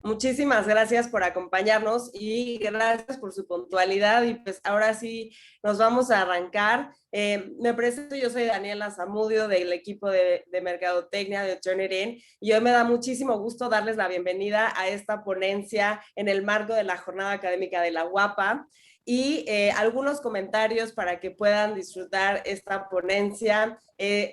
Muchísimas gracias por acompañarnos y gracias por su puntualidad. Y pues ahora sí nos vamos a arrancar. Me presento, yo soy Daniela Zamudio del equipo de Mercadotecnia de Turnitin y hoy me da muchísimo gusto darles la bienvenida a esta ponencia en el marco de la Jornada Académica de la UAPA y algunos comentarios para que puedan disfrutar esta ponencia.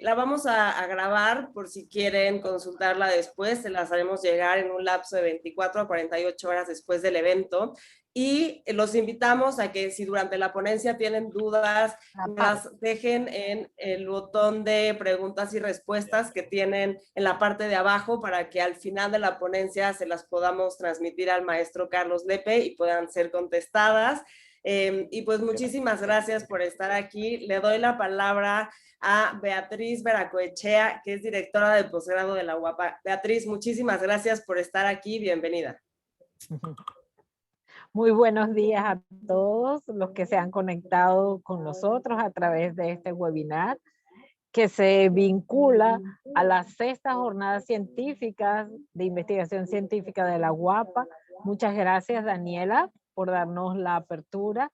La vamos a grabar por si quieren consultarla después, se las haremos llegar en un lapso de 24 a 48 horas después del evento. Y los invitamos a que si durante la ponencia tienen dudas, las dejen en el botón de preguntas y respuestas que tienen en la parte de abajo para que al final de la ponencia se las podamos transmitir al maestro Carlos Lepe y puedan ser contestadas. Y pues muchísimas gracias por estar aquí. Le doy la palabra a Beatriz Veracoechea, que es directora de posgrado de la UAPA. Beatriz, muchísimas gracias por estar aquí. Bienvenida. Muy buenos días a todos los que se han conectado con nosotros a través de este webinar que se vincula a las sextas jornadas científicas de investigación científica de la UAPA. Muchas gracias, Daniela, por darnos la apertura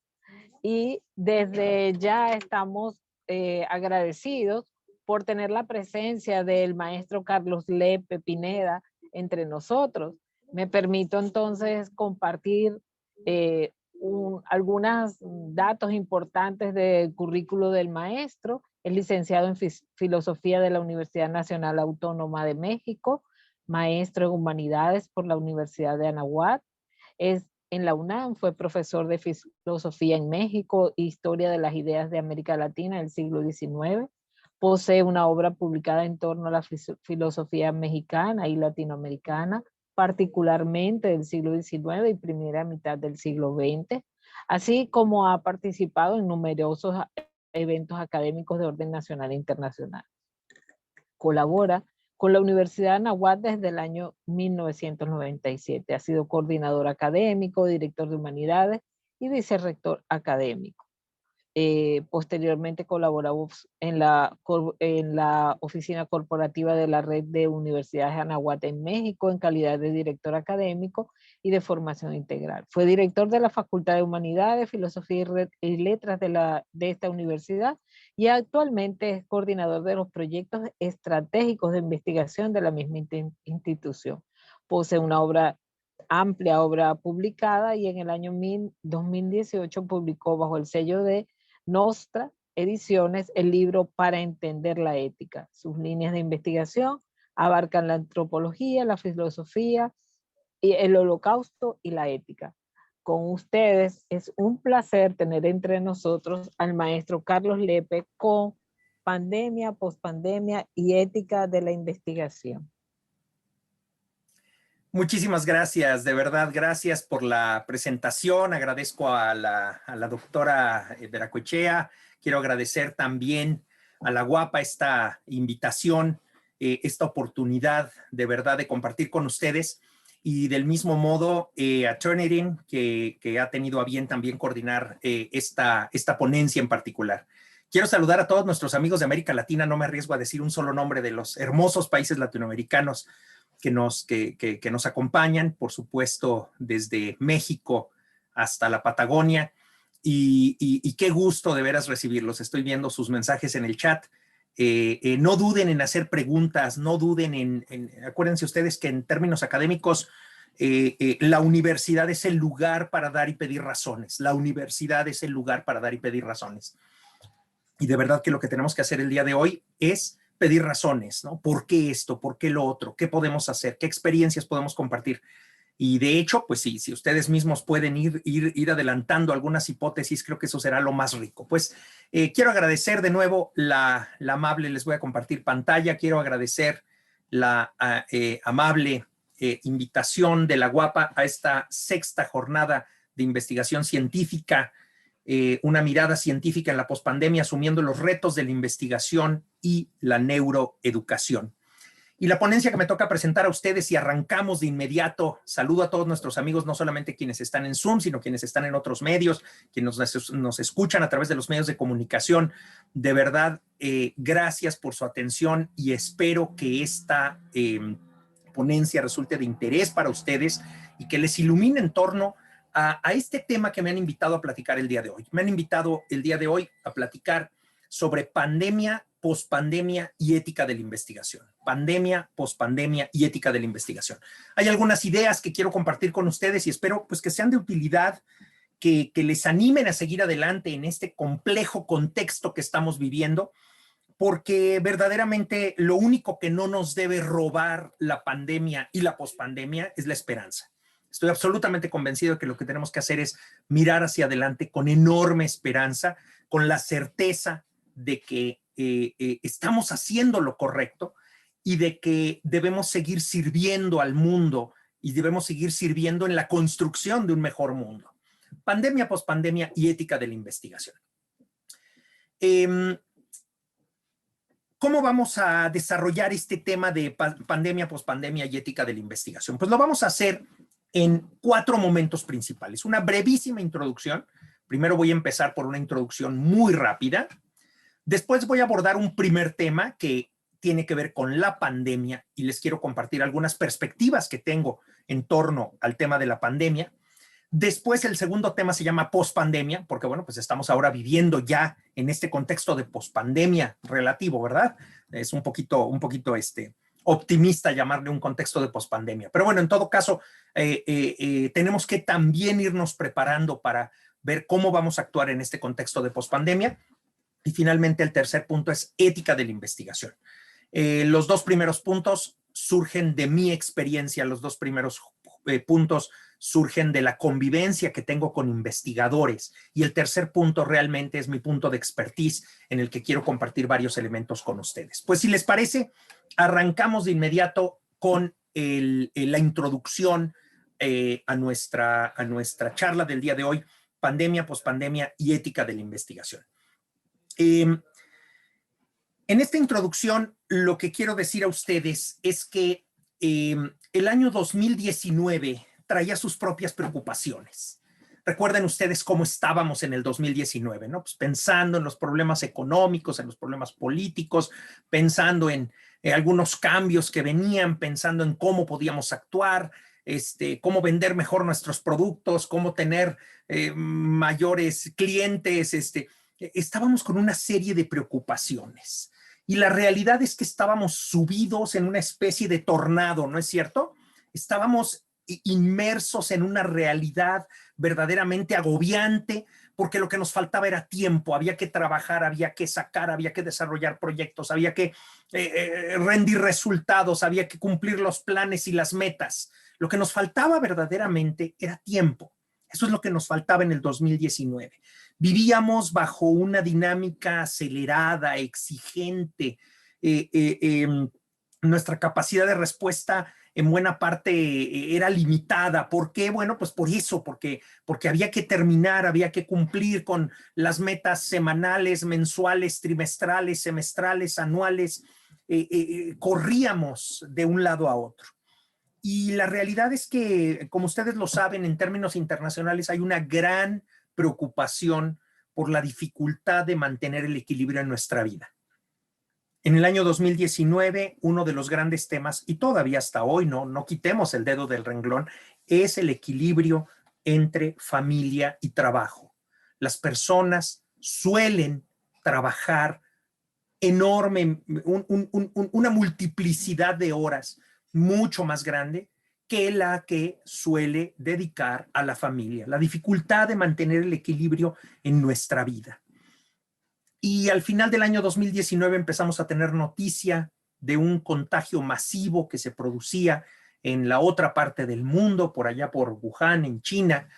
y desde ya estamos agradecidos por tener la presencia del maestro Carlos Lepe Pineda entre nosotros. Me permito entonces compartir algunos datos importantes del currículo del maestro. Es licenciado en Filosofía de la Universidad Nacional Autónoma de México, maestro en Humanidades por la Universidad de Anáhuac. En la UNAM fue profesor de Filosofía en México, Historia de las Ideas de América Latina del siglo XIX. Posee una obra publicada en torno a la filosofía mexicana y latinoamericana, particularmente del siglo XIX y primera mitad del siglo XX, así como ha participado en numerosos eventos académicos de orden nacional e internacional. Colabora con la Universidad de Anáhuac desde el año 1997. Ha sido coordinador académico, director de humanidades y vicerrector académico. Posteriormente colaboró en la oficina corporativa de la Red de Universidades Anáhuac en México en calidad de director académico y de formación integral. Fue director de la Facultad de Humanidades, Filosofía y Letras de esta universidad y actualmente es coordinador de los proyectos estratégicos de investigación de la misma institución. Posee una amplia obra publicada y en el año 2018 publicó bajo el sello de Nostra Ediciones el libro Para entender la ética. Sus líneas de investigación abarcan la antropología, la filosofía, el holocausto y la ética. Con ustedes es un placer tener entre nosotros al maestro Carlos Lepe con Pandemia, Postpandemia y Ética de la Investigación. Muchísimas gracias, de verdad, gracias por la presentación. Agradezco a la doctora Veracoechea. Quiero agradecer también a la UAPA esta invitación, esta oportunidad de verdad de compartir con ustedes. Y del mismo modo a Turnitin, que ha tenido a bien también coordinar esta ponencia en particular. Quiero saludar a todos nuestros amigos de América Latina. No me arriesgo a decir un solo nombre de los hermosos países latinoamericanos que nos acompañan, por supuesto, desde México hasta la Patagonia. Y qué gusto de veras recibirlos. Estoy viendo sus mensajes en el chat. No duden en hacer preguntas, no duden acuérdense ustedes que en términos académicos, la universidad es el lugar para dar y pedir razones. La universidad es el lugar para dar y pedir razones. Y de verdad que lo que tenemos que hacer el día de hoy es pedir razones, ¿no? ¿Por qué esto? ¿Por qué lo otro? ¿Qué podemos hacer? ¿Qué experiencias podemos compartir? Y de hecho, pues sí, si ustedes mismos pueden ir adelantando algunas hipótesis, creo que eso será lo más rico. Pues quiero agradecer de nuevo la amable, les voy a compartir pantalla, quiero agradecer la amable invitación de la UAPA a esta sexta jornada de investigación científica, una mirada científica en la pospandemia, asumiendo los retos de la investigación y la neuroeducación. Y la ponencia que me toca presentar a ustedes, y arrancamos de inmediato. Saludo a todos nuestros amigos, no solamente quienes están en Zoom, sino quienes están en otros medios, quienes nos escuchan a través de los medios de comunicación. De verdad, gracias por su atención y espero que esta ponencia resulte de interés para ustedes y que les ilumine en torno a este tema que me han invitado a platicar el día de hoy. Me han invitado el día de hoy a platicar sobre pandemia, pospandemia y ética de la investigación. Pandemia, pospandemia y ética de la investigación. Hay algunas ideas que quiero compartir con ustedes y espero pues que sean de utilidad, que les animen a seguir adelante en este complejo contexto que estamos viviendo, porque verdaderamente lo único que no nos debe robar la pandemia y la pospandemia es la esperanza. Estoy absolutamente convencido de que lo que tenemos que hacer es mirar hacia adelante con enorme esperanza, con la certeza de que estamos haciendo lo correcto y de que debemos seguir sirviendo al mundo y debemos seguir sirviendo en la construcción de un mejor mundo. Pandemia, pospandemia y ética de la investigación. ¿Cómo vamos a desarrollar este tema de pandemia, pospandemia y ética de la investigación? Pues lo vamos a hacer en 4 momentos principales. Una brevísima introducción. Primero voy a empezar por una introducción muy rápida. Después voy a abordar un primer tema que tiene que ver con la pandemia y les quiero compartir algunas perspectivas que tengo en torno al tema de la pandemia. Después el segundo tema se llama pospandemia, porque bueno, pues estamos ahora viviendo ya en este contexto de pospandemia relativo, ¿verdad? Es un poquito optimista llamarle un contexto de pospandemia. Pero bueno, en todo caso, tenemos que también irnos preparando para ver cómo vamos a actuar en este contexto de pospandemia. Y finalmente el tercer punto es ética de la investigación. Los 2 primeros puntos surgen de mi experiencia, los 2 primeros puntos surgen de la convivencia que tengo con investigadores y el tercer punto realmente es mi punto de expertise en el que quiero compartir varios elementos con ustedes. Pues si les parece, arrancamos de inmediato con la introducción a nuestra charla del día de hoy, pandemia, pospandemia y ética de la investigación. En esta introducción, lo que quiero decir a ustedes es que el año 2019 traía sus propias preocupaciones. Recuerden ustedes cómo estábamos en el 2019, ¿no? Pues pensando en los problemas económicos, en los problemas políticos, pensando en algunos cambios que venían, pensando en cómo podíamos actuar, cómo vender mejor nuestros productos, cómo tener mayores clientes, estábamos con una serie de preocupaciones. Y la realidad es que estábamos subidos en una especie de tornado, ¿no es cierto? Estábamos inmersos en una realidad verdaderamente agobiante, porque lo que nos faltaba era tiempo, había que trabajar, había que sacar, había que desarrollar proyectos, había que rendir resultados, había que cumplir los planes y las metas. Lo que nos faltaba verdaderamente era tiempo. Eso es lo que nos faltaba en el 2019. Vivíamos bajo una dinámica acelerada, exigente. Nuestra capacidad de respuesta en buena parte era limitada. ¿Por qué? Bueno, pues por eso, porque había que terminar, había que cumplir con las metas semanales, mensuales, trimestrales, semestrales, anuales. Corríamos de un lado a otro. Y la realidad es que, como ustedes lo saben, en términos internacionales hay una gran preocupación por la dificultad de mantener el equilibrio en nuestra vida. En el año 2019, uno de los grandes temas, y todavía hasta hoy, no quitemos el dedo del renglón, es el equilibrio entre familia y trabajo. Las personas suelen trabajar una multiplicidad de horas mucho más grande que la que suele dedicar a la familia. La dificultad de mantener el equilibrio en nuestra vida. Y al final del año 2019 empezamos a tener noticia de un contagio masivo que se producía en la otra parte del mundo, por allá por Wuhan, en China.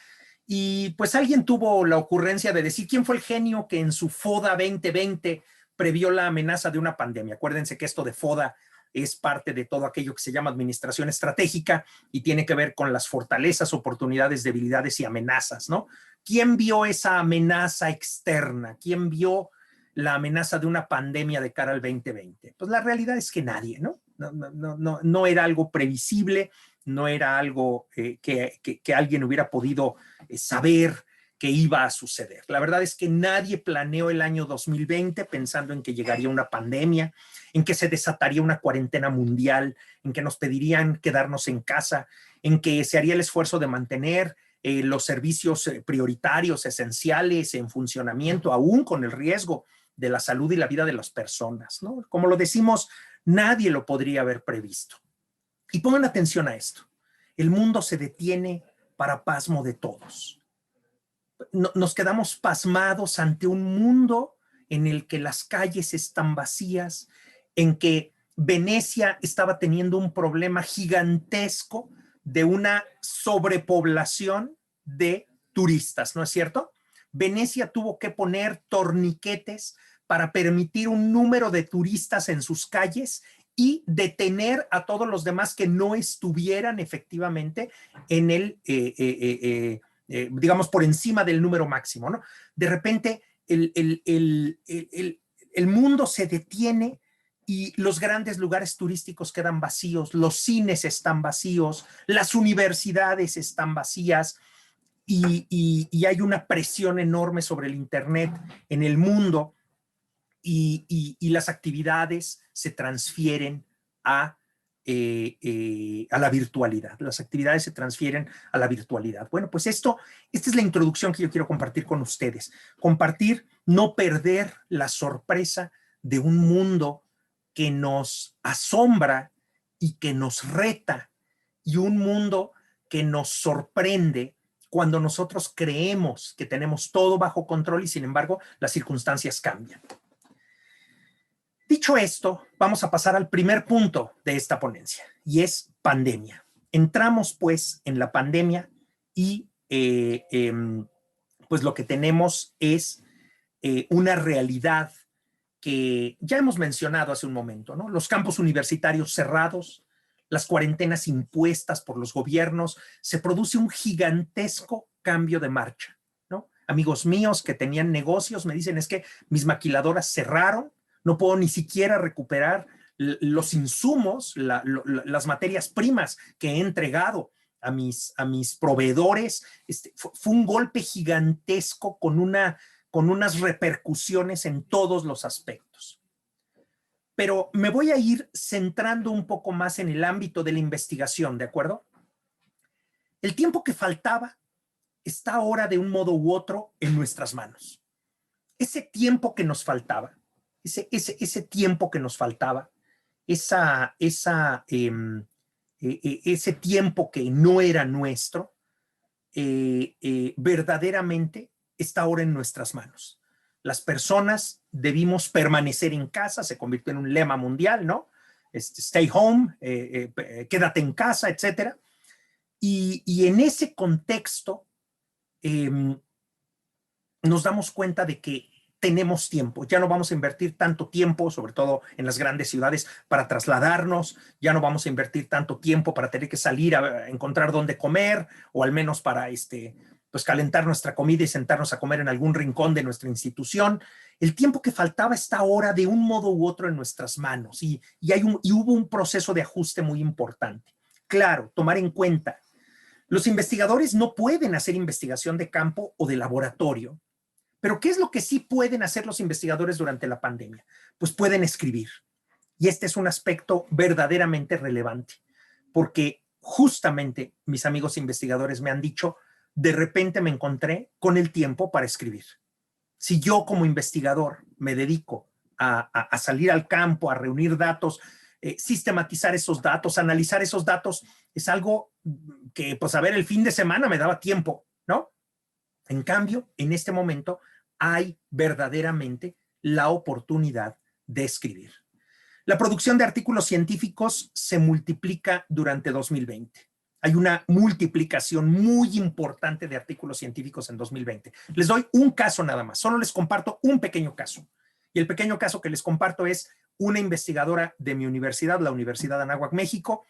Y pues alguien tuvo la ocurrencia de decir quién fue el genio que en su FODA 2020 previó la amenaza de una pandemia. Acuérdense que esto de FODA es parte de todo aquello que se llama administración estratégica y tiene que ver con las fortalezas, oportunidades, debilidades y amenazas, ¿no? ¿Quién vio esa amenaza externa? ¿Quién vio la amenaza de una pandemia de cara al 2020? Pues la realidad es que nadie, ¿no? No era algo previsible, no era algo que alguien hubiera podido saber que iba a suceder. La verdad es que nadie planeó el año 2020 pensando en que llegaría una pandemia, en que se desataría una cuarentena mundial, en que nos pedirían quedarnos en casa, en que se haría el esfuerzo de mantener los servicios prioritarios, esenciales, en funcionamiento, aún con el riesgo de la salud y la vida de las personas, ¿no? Como lo decimos, nadie lo podría haber previsto. Y pongan atención a esto. El mundo se detiene para pasmo de todos. Nos quedamos pasmados ante un mundo en el que las calles están vacías, en que Venecia estaba teniendo un problema gigantesco de una sobrepoblación de turistas, ¿no es cierto? Venecia tuvo que poner torniquetes para permitir un número de turistas en sus calles y detener a todos los demás que no estuvieran efectivamente en el, digamos, por encima del número máximo, ¿no? De repente el mundo se detiene y los grandes lugares turísticos quedan vacíos, los cines están vacíos, las universidades están vacías y hay una presión enorme sobre el Internet en el mundo y las actividades se transfieren a la virtualidad. Las actividades se transfieren a la virtualidad. Bueno, pues esta es la introducción que yo quiero compartir con ustedes. Compartir, no perder la sorpresa de un mundo que nos asombra y que nos reta, y un mundo que nos sorprende cuando nosotros creemos que tenemos todo bajo control y sin embargo las circunstancias cambian. Dicho esto, vamos a pasar al primer punto de esta ponencia y es pandemia. Entramos pues en la pandemia y pues lo que tenemos es una realidad que ya hemos mencionado hace un momento, ¿no? Los campus universitarios cerrados, las cuarentenas impuestas por los gobiernos, se produce un gigantesco cambio de marcha, ¿no? Amigos míos que tenían negocios me dicen, es que mis maquiladoras cerraron, no puedo ni siquiera recuperar los insumos, las materias primas que he entregado a mis proveedores. Fue un golpe gigantesco con unas repercusiones en todos los aspectos. Pero me voy a ir centrando un poco más en el ámbito de la investigación, ¿de acuerdo? El tiempo que faltaba está ahora de un modo u otro en nuestras manos. Ese tiempo que nos faltaba, ese tiempo que nos faltaba, ese tiempo que no era nuestro, verdaderamente está ahora en nuestras manos. Las personas debimos permanecer en casa, se convirtió en un lema mundial, ¿no? Stay home, quédate en casa, etcétera. Y en ese contexto nos damos cuenta de que tenemos tiempo, ya no vamos a invertir tanto tiempo, sobre todo en las grandes ciudades, para trasladarnos, ya no vamos a invertir tanto tiempo para tener que salir a encontrar dónde comer, o al menos para pues calentar nuestra comida y sentarnos a comer en algún rincón de nuestra institución. El tiempo que faltaba está ahora de un modo u otro en nuestras manos y hubo un proceso de ajuste muy importante. Claro, tomar en cuenta, los investigadores no pueden hacer investigación de campo o de laboratorio. Pero ¿qué es lo que sí pueden hacer los investigadores durante la pandemia? Pues pueden escribir. Y este es un aspecto verdaderamente relevante, porque justamente mis amigos investigadores me han dicho, de repente me encontré con el tiempo para escribir. Si yo como investigador me dedico a salir al campo, a reunir datos, sistematizar esos datos, analizar esos datos, es algo que, pues a ver, el fin de semana me daba tiempo, ¿no? En cambio, en este momento hay verdaderamente la oportunidad de escribir. La producción de artículos científicos se multiplica durante 2020. Hay una multiplicación muy importante de artículos científicos en 2020. Les doy un caso nada más, solo les comparto un pequeño caso. Y el pequeño caso que les comparto es una investigadora de mi universidad, la Universidad de Anáhuac, México,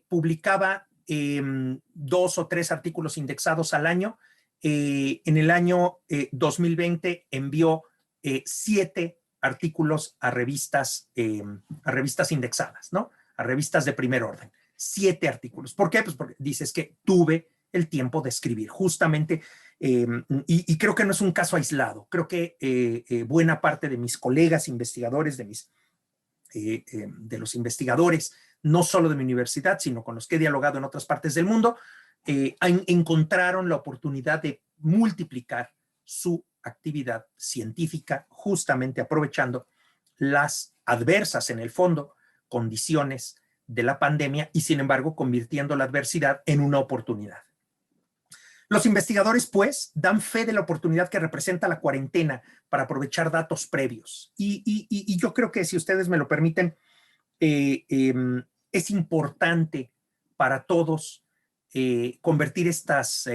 publicaba 2 o 3 artículos indexados al año. En el año 2020 envió 7 artículos a revistas indexadas, ¿no? A revistas de primer orden. 7 artículos. ¿Por qué? Pues porque dices que tuve el tiempo de escribir. Justamente Y creo que no es un caso aislado. Creo que buena parte de mis colegas investigadores, de los investigadores, no solo de mi universidad, sino con los que he dialogado en otras partes del mundo, encontraron la oportunidad de multiplicar su actividad científica justamente aprovechando las adversas, en el fondo, condiciones de la pandemia y, sin embargo, convirtiendo la adversidad en una oportunidad. Los investigadores, pues, dan fe de la oportunidad que representa la cuarentena para aprovechar datos previos. Y yo creo que, si ustedes me lo permiten, es importante para todos convertir estas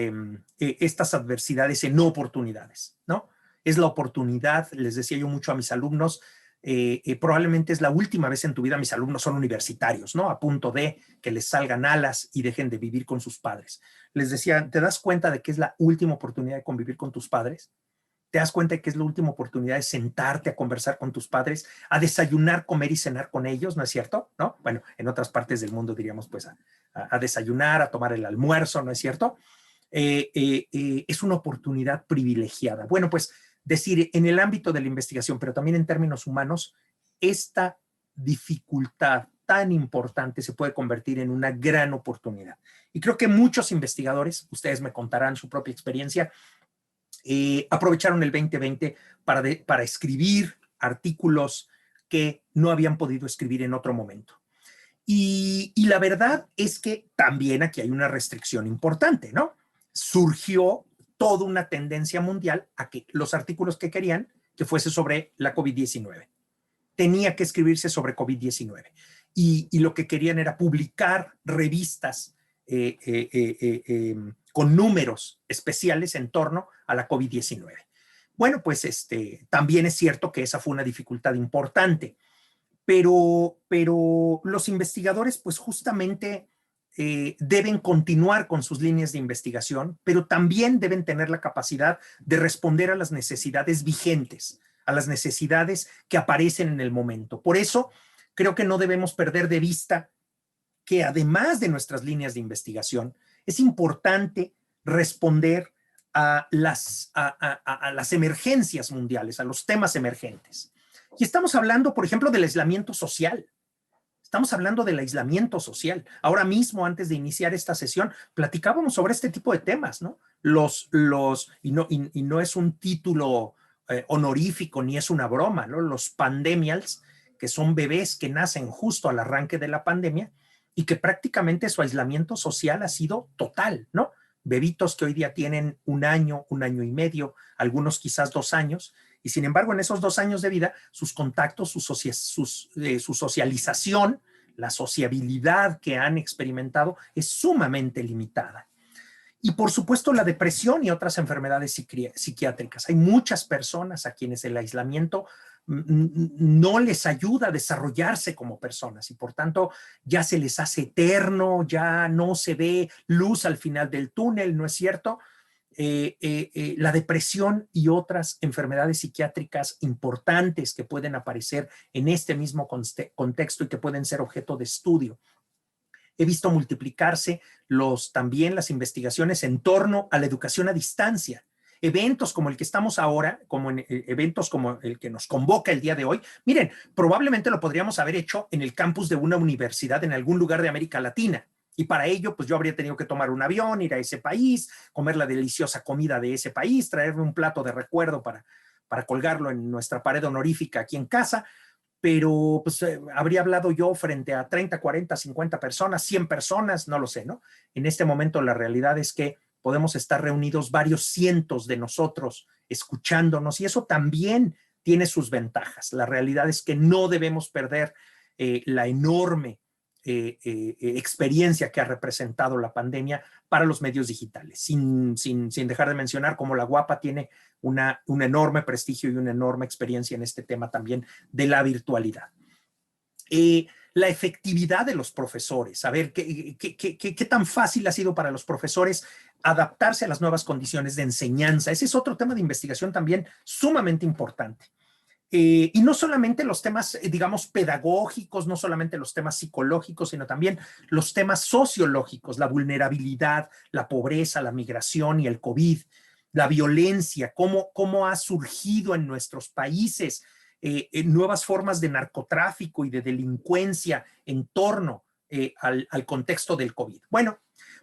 adversidades en oportunidades, ¿no? Es la oportunidad, les decía yo mucho a mis alumnos, probablemente es la última vez en tu vida. Mis alumnos son universitarios, ¿no? A punto de que les salgan alas y dejen de vivir con sus padres. Les decía, ¿te das cuenta de que es la última oportunidad de convivir con tus padres? ¿Te das cuenta de que es la última oportunidad de sentarte a conversar con tus padres, a desayunar, comer y cenar con ellos? ¿No es cierto? ¿No? Bueno, en otras partes del mundo diríamos pues a desayunar, a tomar el almuerzo, ¿no es cierto? Es una oportunidad privilegiada. Bueno, pues decir, en el ámbito de la investigación, pero también en términos humanos, esta dificultad tan importante se puede convertir en una gran oportunidad. Y creo que muchos investigadores, ustedes me contarán su propia experiencia, aprovecharon el 2020 para escribir artículos que no habían podido escribir en otro momento. Y la verdad es que también aquí hay una restricción importante, ¿no? Surgió toda una tendencia mundial a que los artículos que querían que fuese sobre la COVID-19. Tenía que escribirse sobre COVID-19. Y lo que querían era publicar revistas con números especiales en torno a la COVID-19. Bueno, pues también es cierto que esa fue una dificultad importante, pero los investigadores pues justamente deben continuar con sus líneas de investigación, pero también deben tener la capacidad de responder a las necesidades vigentes, a las necesidades que aparecen en el momento. Por eso creo que no debemos perder de vista que, además de nuestras líneas de investigación, es importante responder a las emergencias mundiales, a los temas emergentes. Y estamos hablando, por ejemplo, del aislamiento social. Estamos hablando del aislamiento social. Ahora mismo, antes de iniciar esta sesión, platicábamos sobre este tipo de temas, ¿no? Y no es un título honorífico ni es una broma, ¿no? Los pandemials, que son bebés que nacen justo al arranque de la pandemia y que prácticamente su aislamiento social ha sido total, ¿no? Bebitos que hoy día tienen un año y medio, algunos quizás 2 años, y sin embargo en esos 2 años de vida, sus contactos, su socialización, la sociabilidad que han experimentado es sumamente limitada. Y por supuesto la depresión y otras enfermedades psiquiátricas. Hay muchas personas a quienes el aislamiento no les ayuda a desarrollarse como personas y por tanto ya se les hace eterno, ya no se ve luz al final del túnel, ¿no es cierto? La depresión y otras enfermedades psiquiátricas importantes que pueden aparecer en este mismo contexto y que pueden ser objeto de estudio. He visto multiplicarse también las investigaciones en torno a la educación a distancia. Eventos como el que estamos ahora, eventos como el que nos convoca el día de hoy, miren, probablemente lo podríamos haber hecho en el campus de una universidad en algún lugar de América Latina. Y para ello, pues yo habría tenido que tomar un avión, ir a ese país, comer la deliciosa comida de ese país, traerme un plato de recuerdo para colgarlo en nuestra pared honorífica aquí en casa. Pero pues habría hablado yo frente a 30, 40, 50 personas, 100 personas, no lo sé, ¿no? En este momento la realidad es que podemos estar reunidos varios cientos de nosotros escuchándonos y eso también tiene sus ventajas. La realidad es que no debemos perder la enorme experiencia que ha representado la pandemia para los medios digitales, sin dejar de mencionar cómo la UAPA tiene un enorme prestigio y una enorme experiencia en este tema también de la virtualidad. La efectividad de los profesores, a ver, ¿qué tan fácil ha sido para los profesores adaptarse a las nuevas condiciones de enseñanza? Ese es otro tema de investigación también sumamente importante. Y no solamente los temas, digamos, pedagógicos, no solamente los temas psicológicos, sino también los temas sociológicos, la vulnerabilidad, la pobreza, la migración y el COVID. la violencia, cómo ha surgido en nuestros países nuevas formas de narcotráfico y de delincuencia en torno al contexto del COVID. Bueno,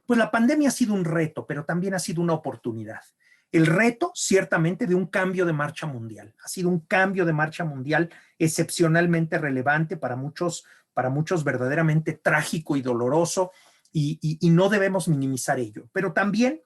pues la pandemia ha sido un reto, pero también ha sido una oportunidad. El reto, ciertamente, de un cambio de marcha mundial. Ha sido un cambio de marcha mundial excepcionalmente relevante para muchos verdaderamente trágico y doloroso, y no debemos minimizar ello. Pero también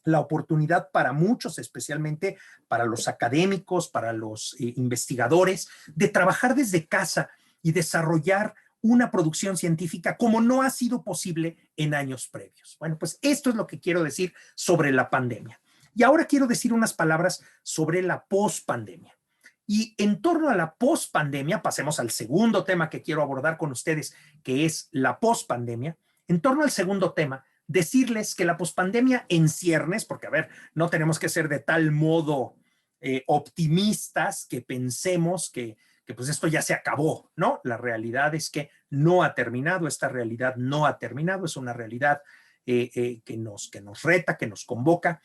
la oportunidad para muchos, especialmente para los académicos, para los investigadores, de trabajar desde casa y desarrollar una producción científica como no ha sido posible en años previos. Bueno, pues esto es lo que quiero decir sobre la pandemia. Y ahora quiero decir unas palabras sobre la pospandemia. Y en torno a la pospandemia, pasemos al segundo tema que quiero abordar con ustedes, que es la pospandemia. En torno al segundo tema, decirles que la pospandemia en ciernes, porque a ver, no tenemos que ser de tal modo optimistas que pensemos que pues esto ya se acabó, ¿no? La realidad es que no ha terminado, esta realidad no ha terminado, es una realidad que nos reta, que nos convoca,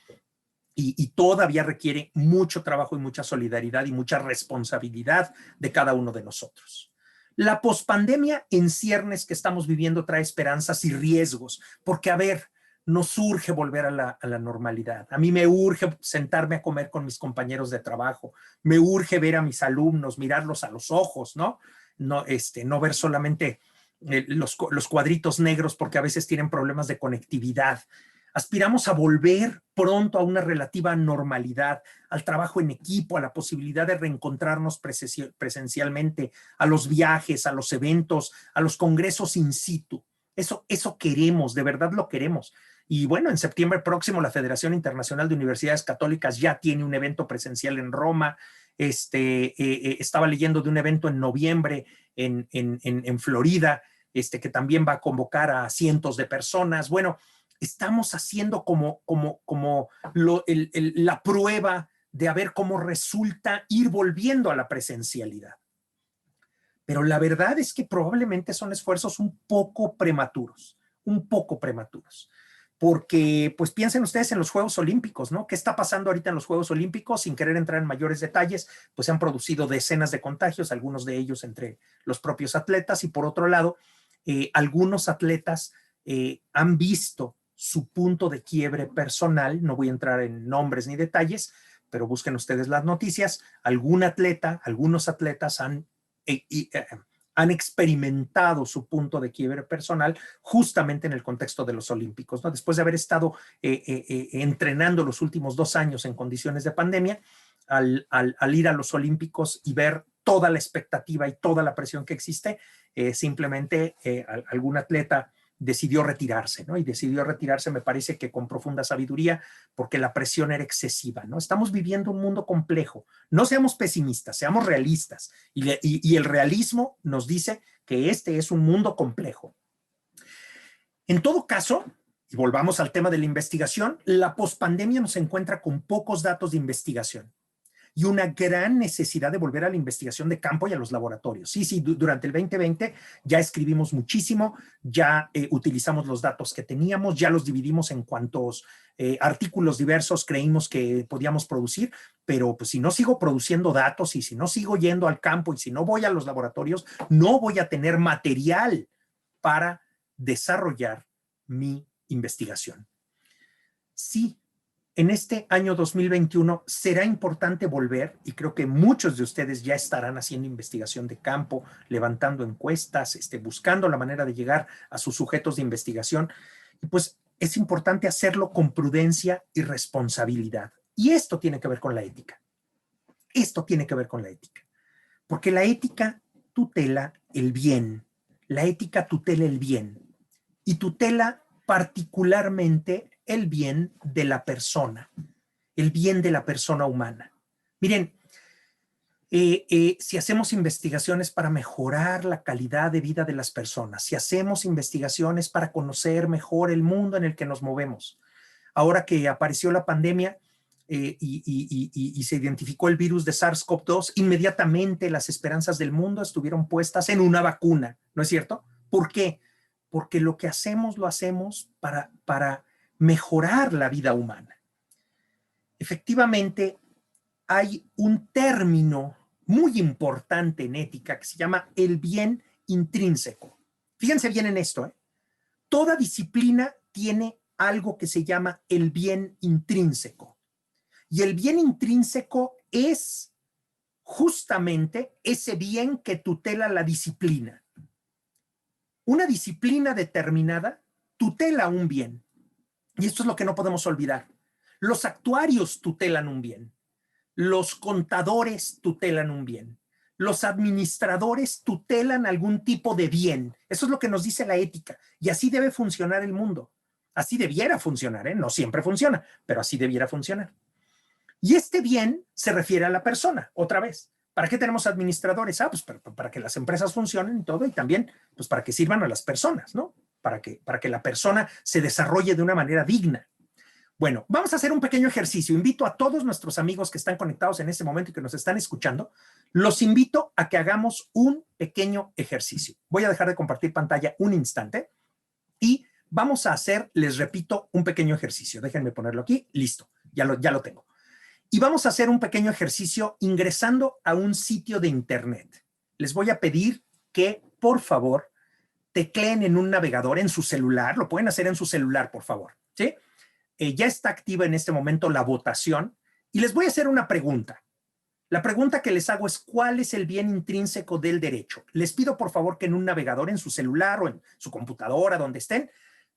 y todavía requiere mucho trabajo y mucha solidaridad y mucha responsabilidad de cada uno de nosotros. La pospandemia en ciernes que estamos viviendo trae esperanzas y riesgos, porque a ver, nos urge volver a la normalidad. A mí me urge sentarme a comer con mis compañeros de trabajo, me urge ver a mis alumnos, mirarlos a los ojos, ¿no? No ver solamente los cuadritos negros porque a veces tienen problemas de conectividad. Aspiramos a volver pronto a una relativa normalidad, al trabajo en equipo, a la posibilidad de reencontrarnos presencialmente, a los viajes, a los eventos, a los congresos in situ. Eso queremos, de verdad lo queremos. Y bueno, en septiembre próximo la Federación Internacional de Universidades Católicas ya tiene un evento presencial en Roma. Estaba leyendo de un evento en noviembre en Florida, que también va a convocar a cientos de personas. Bueno, estamos haciendo la prueba de a ver cómo resulta ir volviendo a la presencialidad. Pero la verdad es que probablemente son esfuerzos un poco prematuros, porque pues piensen ustedes en los Juegos Olímpicos, ¿no? ¿Qué está pasando ahorita en los Juegos Olímpicos? Sin querer entrar en mayores detalles, pues se han producido decenas de contagios, algunos de ellos entre los propios atletas, y por otro lado, algunos atletas han visto su punto de quiebre personal. No voy a entrar en nombres ni detalles, pero busquen ustedes las noticias. Algunos atletas han experimentado su punto de quiebre personal justamente en el contexto de los Olímpicos, ¿no? Después de haber estado entrenando los últimos 2 años en condiciones de pandemia, al ir a los Olímpicos y ver toda la expectativa y toda la presión que existe, simplemente algún atleta decidió retirarse, ¿no? Y decidió retirarse, me parece que con profunda sabiduría, porque la presión era excesiva, ¿no? Estamos viviendo un mundo complejo. No seamos pesimistas, seamos realistas. Y el realismo nos dice que este es un mundo complejo. En todo caso, y volvamos al tema de la investigación, la pospandemia nos encuentra con pocos datos de investigación y una gran necesidad de volver a la investigación de campo y a los laboratorios. Sí, durante el 2020 ya escribimos muchísimo, ya utilizamos los datos que teníamos, ya los dividimos en cuantos artículos diversos creímos que podíamos producir, pero pues si no sigo produciendo datos y si no sigo yendo al campo y si no voy a los laboratorios, no voy a tener material para desarrollar mi investigación. Sí. En este año 2021 será importante volver, y creo que muchos de ustedes ya estarán haciendo investigación de campo, levantando encuestas, buscando la manera de llegar a sus sujetos de investigación, y pues es importante hacerlo con prudencia y responsabilidad. Y esto tiene que ver con la ética. Porque la ética tutela el bien. La ética tutela el bien y tutela particularmente el bien de la persona, el bien de la persona humana. Miren, si hacemos investigaciones para mejorar la calidad de vida de las personas, si hacemos investigaciones para conocer mejor el mundo en el que nos movemos, ahora que apareció la pandemia y se identificó el virus de SARS-CoV-2, inmediatamente las esperanzas del mundo estuvieron puestas en una vacuna, ¿no es cierto? ¿Por qué? Porque lo que hacemos lo hacemos para mejorar la vida humana. efectivamente hay un término muy importante en ética que se llama el bien intrínseco. Fíjense bien en esto, ¿eh? Toda disciplina tiene algo que se llama el bien intrínseco. Y el bien intrínseco es justamente ese bien que tutela la disciplina. Una disciplina determinada tutela un bien. Y esto es lo que no podemos olvidar. Los actuarios tutelan un bien. Los contadores tutelan un bien. Los administradores tutelan algún tipo de bien. Eso es lo que nos dice la ética. Y así debe funcionar el mundo. Así debiera funcionar, ¿eh? No siempre funciona, pero así debiera funcionar. Y este bien se refiere a la persona, otra vez. ¿Para qué tenemos administradores? Pues para que las empresas funcionen y todo, y también pues para que sirvan a las personas, ¿no? Para que la persona se desarrolle de una manera digna. Bueno, vamos a hacer un pequeño ejercicio. Invito a todos nuestros amigos que están conectados en este momento y que nos están escuchando, los invito a que hagamos un pequeño ejercicio. Voy a dejar de compartir pantalla un instante y vamos a hacer, les repito, un pequeño ejercicio. Déjenme ponerlo aquí. Listo, ya lo tengo. Y vamos a hacer un pequeño ejercicio ingresando a un sitio de internet. Les voy a pedir que, por favor, tecleen en un navegador, en su celular. Lo pueden hacer en su celular, por favor, ¿sí? Ya está activa en este momento la votación y les voy a hacer una pregunta. La pregunta que les hago es, ¿cuál es el bien intrínseco del derecho? Les pido, por favor, que en un navegador, en su celular o en su computadora, donde estén,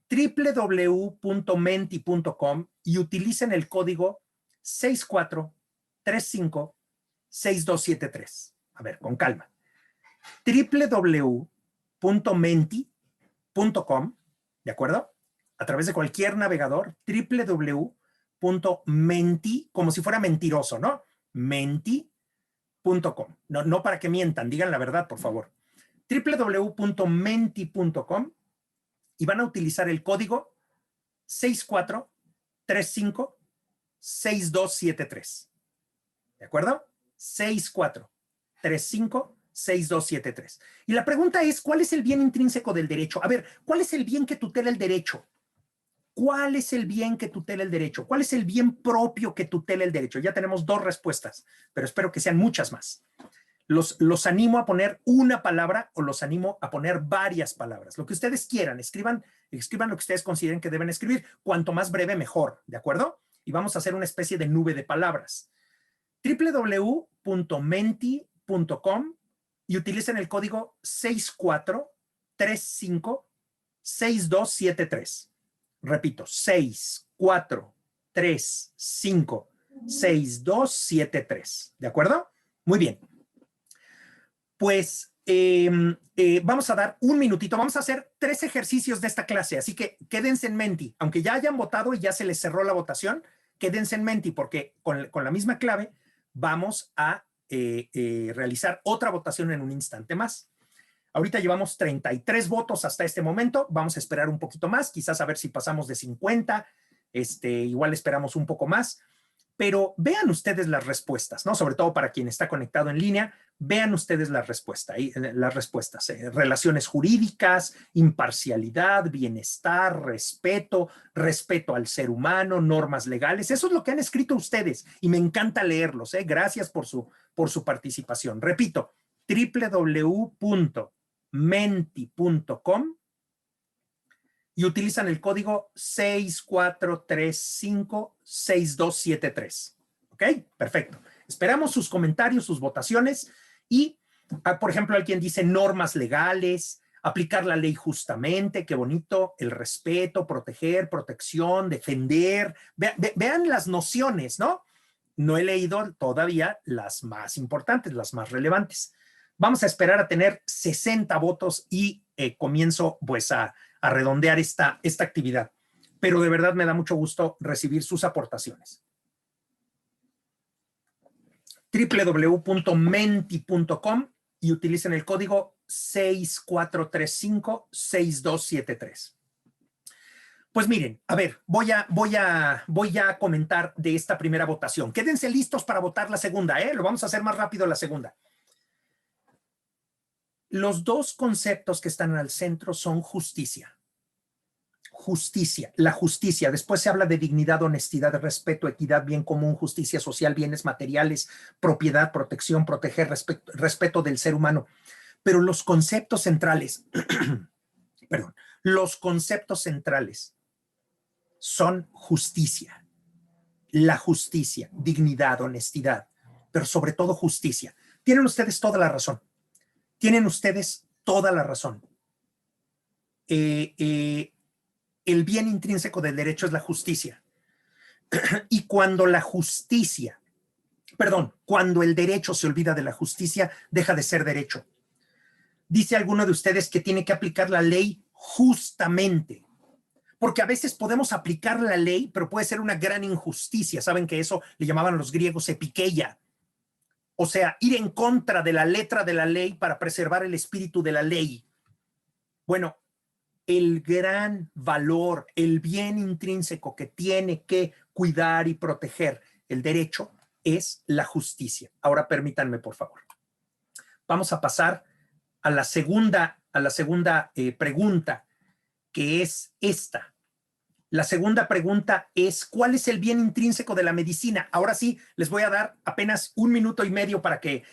www.menti.com y utilicen el código 64356273. A ver, con calma. www.menti.com, ¿de acuerdo? A través de cualquier navegador, www.menti, como si fuera mentiroso, ¿no? Menti.com. No para que mientan, digan la verdad, por favor. www.menti.com y van a utilizar el código 64356273. ¿De acuerdo? 64356273. Y la pregunta es, ¿cuál es el bien intrínseco del derecho? A ver, ¿cuál es el bien que tutela el derecho? ¿Cuál es el bien que tutela el derecho? ¿Cuál es el bien propio que tutela el derecho? Ya tenemos dos respuestas, pero espero que sean muchas más. Los animo a poner una palabra o los animo a poner varias palabras. Lo que ustedes quieran, escriban lo que ustedes consideren que deben escribir. Cuanto más breve, mejor, ¿de acuerdo? Y vamos a hacer una especie de nube de palabras. www.menti.com y utilicen el código 64356273. Repito, 64356273. ¿De acuerdo? Muy bien. Pues vamos a dar un minutito. Vamos a hacer 3 ejercicios de esta clase, así que quédense en Menti. Aunque ya hayan votado y ya se les cerró la votación, quédense en Menti porque con la misma clave vamos a realizar otra votación en un instante más. Ahorita llevamos 33 votos hasta este momento. Vamos a esperar un poquito más, quizás a ver si pasamos de 50. Igual esperamos un poco más. Pero vean ustedes las respuestas, ¿no? Sobre todo para quien está conectado en línea, vean ustedes las respuestas. Relaciones jurídicas, imparcialidad, bienestar, respeto al ser humano, normas legales. Eso es lo que han escrito ustedes y me encanta leerlos. Gracias por su participación. Repito, www.menti.com y utilizan el código 64356273. ¿Ok? Perfecto. Esperamos sus comentarios, sus votaciones y, por ejemplo, alguien dice normas legales, aplicar la ley justamente, qué bonito, el respeto, proteger, protección, defender. Vean las nociones, ¿no? No he leído todavía las más importantes, las más relevantes. Vamos a esperar a tener 60 votos y comienzo pues a redondear esta actividad. Pero de verdad me da mucho gusto recibir sus aportaciones. www.menti.com y utilicen el código 64356273. Pues miren, a ver, voy a comentar de esta primera votación. Quédense listos para votar la segunda, Lo vamos a hacer más rápido la segunda. Los dos conceptos que están al centro son justicia. justicia, la justicia. Después se habla de dignidad, honestidad, respeto, equidad, bien común, justicia social, bienes materiales, propiedad, protección, proteger, respeto del ser humano. Pero los conceptos centrales, perdón, los conceptos centrales son justicia, la justicia, dignidad, honestidad, pero sobre todo justicia. Tienen ustedes toda la razón. Tienen ustedes toda la razón. El bien intrínseco del derecho es la justicia. Y cuando la justicia, cuando el derecho se olvida de la justicia, deja de ser derecho. Dice alguno de ustedes que tiene que aplicar la ley justamente, porque a veces podemos aplicar la ley, pero puede ser una gran injusticia. Saben que eso le llamaban los griegos epikeia. O sea, ir en contra de la letra de la ley para preservar el espíritu de la ley. Bueno, el gran valor, el bien intrínseco que tiene que cuidar y proteger el derecho es la justicia. Ahora permítanme, por favor. Vamos a pasar a la segunda pregunta, que es esta. La segunda pregunta es, ¿cuál es el bien intrínseco de la medicina? Ahora sí, les voy a dar apenas 1 minuto y medio para que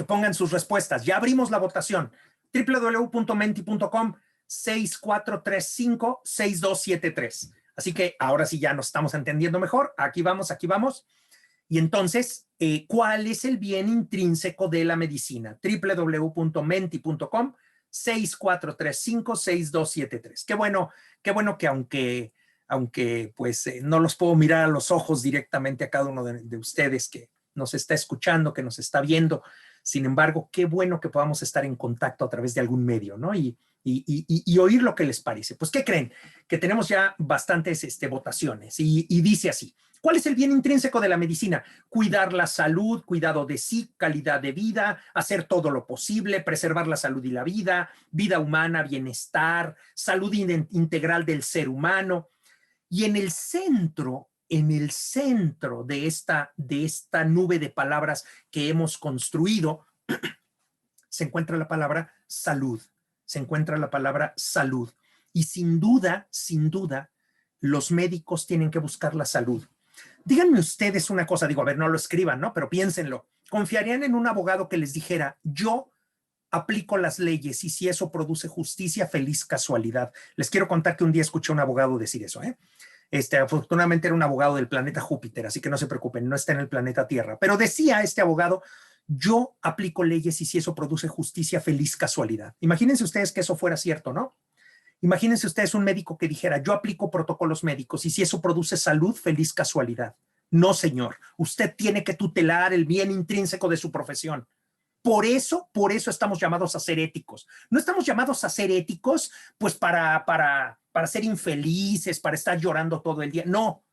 pongan sus respuestas. Ya abrimos la votación. www.menti.com 6435-6273. Así que ahora sí ya nos estamos entendiendo mejor. Aquí vamos, aquí vamos. Y entonces, ¿cuál es el bien intrínseco de la medicina? www.menti.com 6435-6273. Qué bueno que aunque pues no los puedo mirar a los ojos directamente a cada uno de ustedes que nos está escuchando, que nos está viendo. Sin embargo, qué bueno que podamos estar en contacto a través de algún medio, ¿no? Y oír lo que les parece. Pues, ¿qué creen? Que tenemos ya bastantes votaciones y dice así. ¿Cuál es el bien intrínseco de la medicina? Cuidar la salud, cuidado de sí, calidad de vida, hacer todo lo posible, preservar la salud y la vida humana, bienestar, salud integral del ser humano. Y en el centro de esta nube de palabras que hemos construido, se encuentra la palabra salud. Se encuentra la palabra salud. Y sin duda, los médicos tienen que buscar la salud. Díganme ustedes una cosa, digo, a ver, no lo escriban, ¿no? Pero piénsenlo. ¿Confiarían en un abogado que les dijera, yo aplico las leyes y si eso produce justicia, feliz casualidad? Les quiero contar que un día escuché a un abogado decir eso, ¿eh? Afortunadamente era un abogado del planeta Júpiter, así que no se preocupen, no está en el planeta Tierra. Pero decía este abogado, yo aplico leyes y si eso produce justicia, feliz casualidad. Imagínense ustedes que eso fuera cierto, ¿no? Imagínense ustedes un médico que dijera, yo aplico protocolos médicos y si eso produce salud, feliz casualidad. No, señor. Usted tiene que tutelar el bien intrínseco de su profesión. Por eso estamos llamados a ser éticos. No estamos llamados a ser éticos pues para ser infelices, para estar llorando todo el día. No.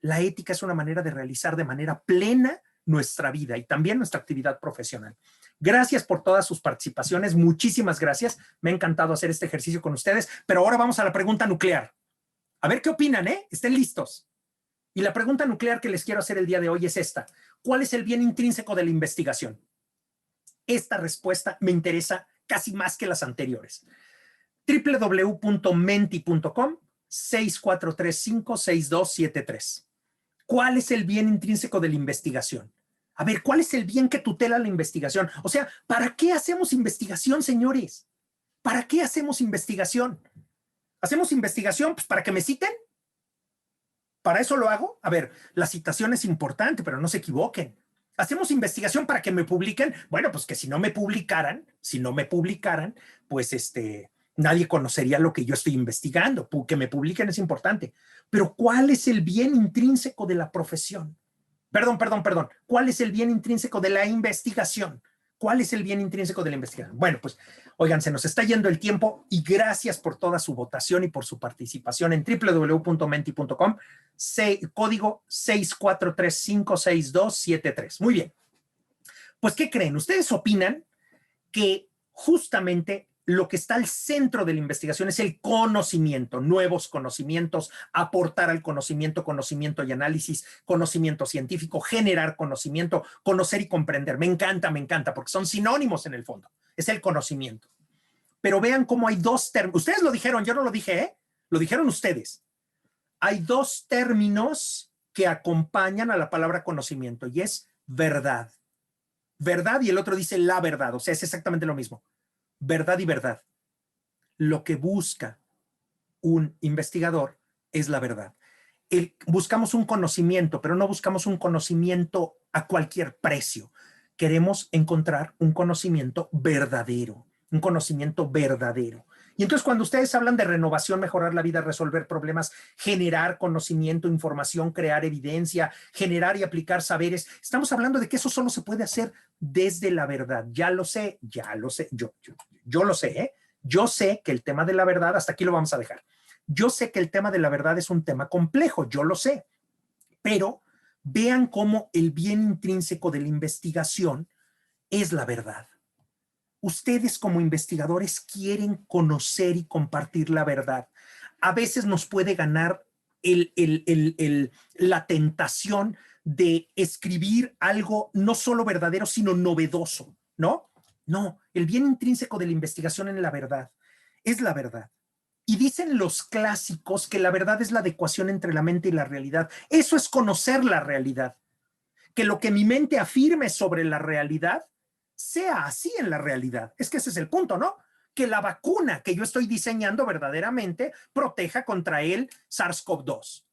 La ética es una manera de realizar de manera plena nuestra vida y también nuestra actividad profesional. Gracias por todas sus participaciones, muchísimas gracias. Me ha encantado hacer este ejercicio con ustedes, pero ahora vamos a la pregunta nuclear. A ver qué opinan, ¿eh? Estén listos. Y la pregunta nuclear que les quiero hacer el día de hoy es esta. ¿Cuál es el bien intrínseco de la investigación? Esta respuesta me interesa casi más que las anteriores. www.menti.com 6435-6273. ¿Cuál es el bien intrínseco de la investigación? A ver, ¿cuál es el bien que tutela la investigación? O sea, ¿para qué hacemos investigación, señores? ¿Para qué hacemos investigación? ¿Hacemos investigación pues, para que me citen? ¿Para eso lo hago? A ver, la citación es importante, pero no se equivoquen. ¿Hacemos investigación para que me publiquen? Bueno, pues que si no me publicaran, pues nadie conocería lo que yo estoy investigando. Que me publiquen es importante. Pero ¿cuál es el bien intrínseco de la profesión? Perdón. ¿Cuál es el bien intrínseco de la investigación? ¿Cuál es el bien intrínseco de la investigación? Bueno, pues, oigan, se nos está yendo el tiempo y gracias por toda su votación y por su participación en www.menti.com, código 64356273. Muy bien. Pues, ¿qué creen? ¿Ustedes opinan que justamente lo que está al centro de la investigación es el conocimiento, nuevos conocimientos, aportar al conocimiento y análisis, conocimiento científico, generar conocimiento, conocer y comprender? Me encanta, porque son sinónimos en el fondo. Es el conocimiento. Pero vean cómo hay dos términos. Ustedes lo dijeron, yo no lo dije, ¿eh? lo dijeron ustedes. Hay dos términos que acompañan a la palabra conocimiento y es verdad. Verdad y el otro dice la verdad, o sea, es exactamente lo mismo. Verdad y verdad. Lo que busca un investigador es la verdad. Buscamos un conocimiento, pero no buscamos un conocimiento a cualquier precio. Queremos encontrar un conocimiento verdadero, un conocimiento verdadero. Y entonces cuando ustedes hablan de renovación, mejorar la vida, resolver problemas, generar conocimiento, información, crear evidencia, generar y aplicar saberes, estamos hablando de que eso solo se puede hacer desde la verdad. Ya lo sé, yo lo sé, ¿eh? Yo sé que el tema de la verdad, hasta aquí lo vamos a dejar. Yo sé que el tema de la verdad es un tema complejo, yo lo sé, pero vean cómo el bien intrínseco de la investigación es la verdad. Ustedes como investigadores quieren conocer y compartir la verdad. A veces nos puede ganar la tentación de escribir algo no solo verdadero, sino novedoso, ¿no? No, el bien intrínseco de la investigación en la verdad es la verdad. Y dicen los clásicos que la verdad es la adecuación entre la mente y la realidad. Eso es conocer la realidad. Que lo que mi mente afirme sobre la realidad sea así en la realidad. Es que ese es el punto, ¿no? Que la vacuna que yo estoy diseñando verdaderamente proteja contra el SARS-CoV-2.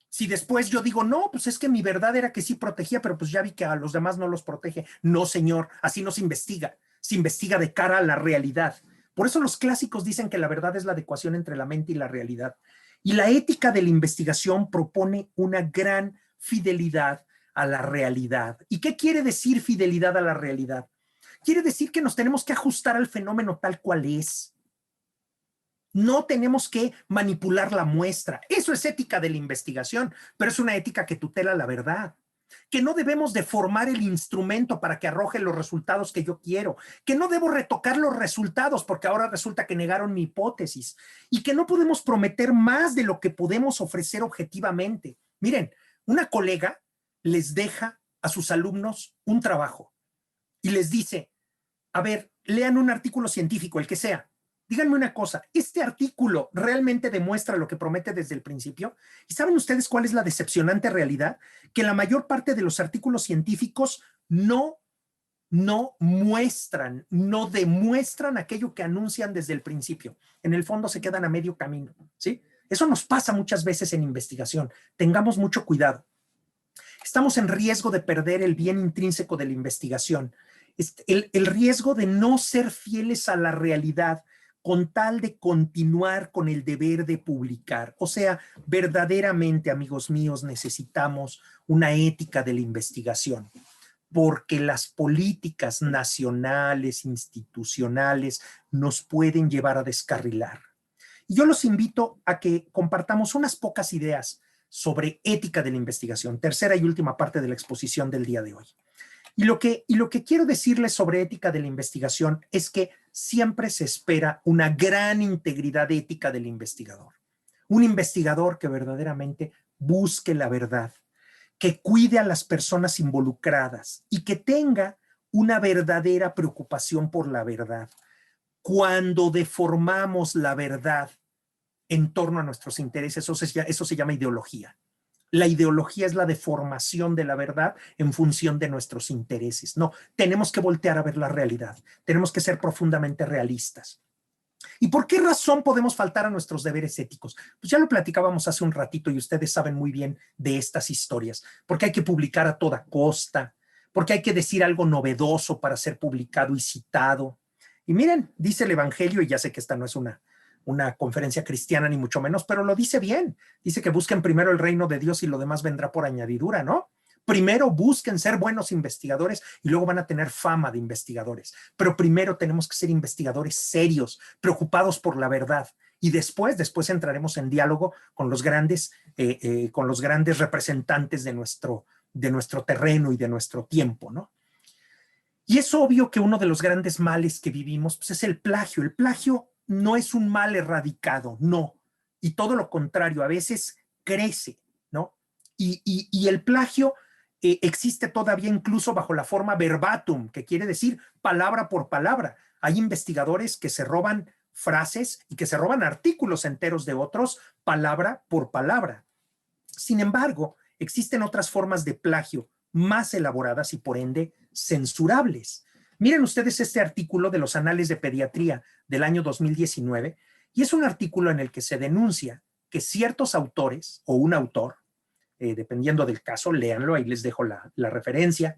Si después yo digo, no, pues es que mi verdad era que sí protegía, pero pues ya vi que a los demás no los protege. No, señor, así no se investiga. Se investiga de cara a la realidad. Por eso los clásicos dicen que la verdad es la adecuación entre la mente y la realidad. Y la ética de la investigación propone una gran fidelidad a la realidad. ¿Y qué quiere decir fidelidad a la realidad? Quiere decir que nos tenemos que ajustar al fenómeno tal cual es. No tenemos que manipular la muestra. Eso es ética de la investigación, pero es una ética que tutela la verdad. Que no debemos deformar el instrumento para que arroje los resultados que yo quiero, que no debo retocar los resultados porque ahora resulta que negaron mi hipótesis y que no podemos prometer más de lo que podemos ofrecer objetivamente. Miren, una colega les deja a sus alumnos un trabajo y les dice, a ver, lean un artículo científico, el que sea. Díganme una cosa, ¿este artículo realmente demuestra lo que promete desde el principio? ¿Y saben ustedes cuál es la decepcionante realidad? Que la mayor parte de los artículos científicos no muestran, no demuestran aquello que anuncian desde el principio. En el fondo se quedan a medio camino, ¿sí? Eso nos pasa muchas veces en investigación. Tengamos mucho cuidado. Estamos en riesgo de perder el bien intrínseco de la investigación, el riesgo de no ser fieles a la realidad con tal de continuar con el deber de publicar. O sea, verdaderamente, amigos míos, necesitamos una ética de la investigación, porque las políticas nacionales, institucionales, nos pueden llevar a descarrilar. Y yo los invito a que compartamos unas pocas ideas sobre ética de la investigación, tercera y última parte de la exposición del día de hoy. Y lo que quiero decirles sobre ética de la investigación es que siempre se espera una gran integridad ética del investigador. Un investigador que verdaderamente busque la verdad, que cuide a las personas involucradas y que tenga una verdadera preocupación por la verdad. Cuando deformamos la verdad en torno a nuestros intereses, eso se llama ideología. La ideología es la deformación de la verdad en función de nuestros intereses. No, tenemos que voltear a ver la realidad. Tenemos que ser profundamente realistas. ¿Y por qué razón podemos faltar a nuestros deberes éticos? Pues ya lo platicábamos hace un ratito y ustedes saben muy bien de estas historias. Porque hay que publicar a toda costa, porque hay que decir algo novedoso para ser publicado y citado. Y miren, dice el Evangelio, y ya sé que esta no es una conferencia cristiana ni mucho menos, pero lo dice bien. Dice que busquen primero el reino de Dios y lo demás vendrá por añadidura, ¿no? Primero busquen ser buenos investigadores y luego van a tener fama de investigadores. Pero primero tenemos que ser investigadores serios, preocupados por la verdad. Y después entraremos en diálogo con los grandes representantes de nuestro terreno y de nuestro tiempo, ¿no? Y es obvio que uno de los grandes males que vivimos pues, es el plagio. El plagio no es un mal erradicado, no. Y todo lo contrario, a veces crece, ¿no? Y el plagio existe todavía incluso bajo la forma verbatim, que quiere decir palabra por palabra. Hay investigadores que se roban frases y que se roban artículos enteros de otros, palabra por palabra. Sin embargo, existen otras formas de plagio más elaboradas y por ende censurables. Miren ustedes este artículo de los Anales de Pediatría del año 2019 y es un artículo en el que se denuncia que ciertos autores o un autor, dependiendo del caso, léanlo, ahí les dejo la referencia,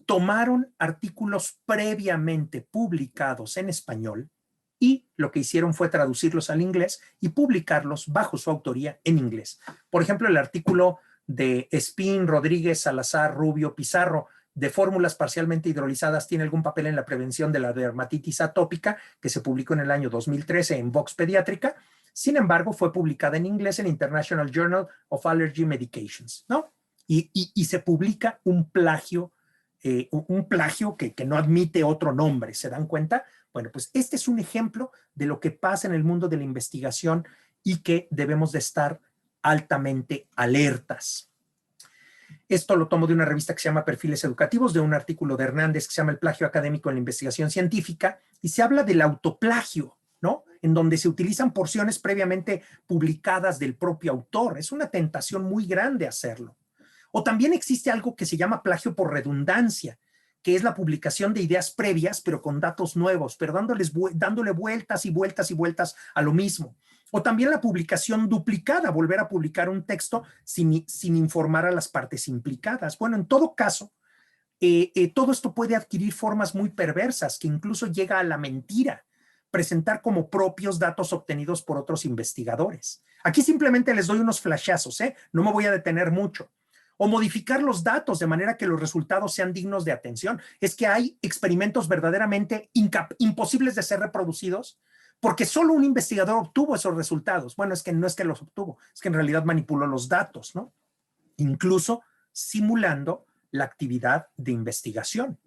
tomaron artículos previamente publicados en español y lo que hicieron fue traducirlos al inglés y publicarlos bajo su autoría en inglés. Por ejemplo, el artículo de Espín, Rodríguez, Salazar, Rubio, Pizarro, de fórmulas parcialmente hidrolizadas, tiene algún papel en la prevención de la dermatitis atópica, que se publicó en el año 2013 en Vox Pediátrica. Sin embargo, fue publicada en inglés en International Journal of Allergy Medications, ¿no? Y se publica un plagio que no admite otro nombre, ¿se dan cuenta? Bueno, pues este es un ejemplo de lo que pasa en el mundo de la investigación y que debemos de estar altamente alertas. Esto lo tomo de una revista que se llama Perfiles Educativos, de un artículo de Hernández que se llama El plagio académico en la investigación científica, y se habla del autoplagio, ¿no? En donde se utilizan porciones previamente publicadas del propio autor. Es una tentación muy grande hacerlo. O también existe algo que se llama plagio por redundancia, que es la publicación de ideas previas, pero con datos nuevos, pero dándole vueltas y vueltas y vueltas a lo mismo. O también la publicación duplicada, volver a publicar un texto sin informar a las partes implicadas. Bueno, en todo caso, todo esto puede adquirir formas muy perversas, que incluso llega a la mentira, presentar como propios datos obtenidos por otros investigadores. Aquí simplemente les doy unos flashazos, no me voy a detener mucho. O modificar los datos de manera que los resultados sean dignos de atención. Es que hay experimentos verdaderamente imposibles de ser reproducidos porque solo un investigador obtuvo esos resultados. Bueno, es que no es que los obtuvo, es que en realidad manipuló los datos, ¿no? Incluso simulando la actividad de investigación.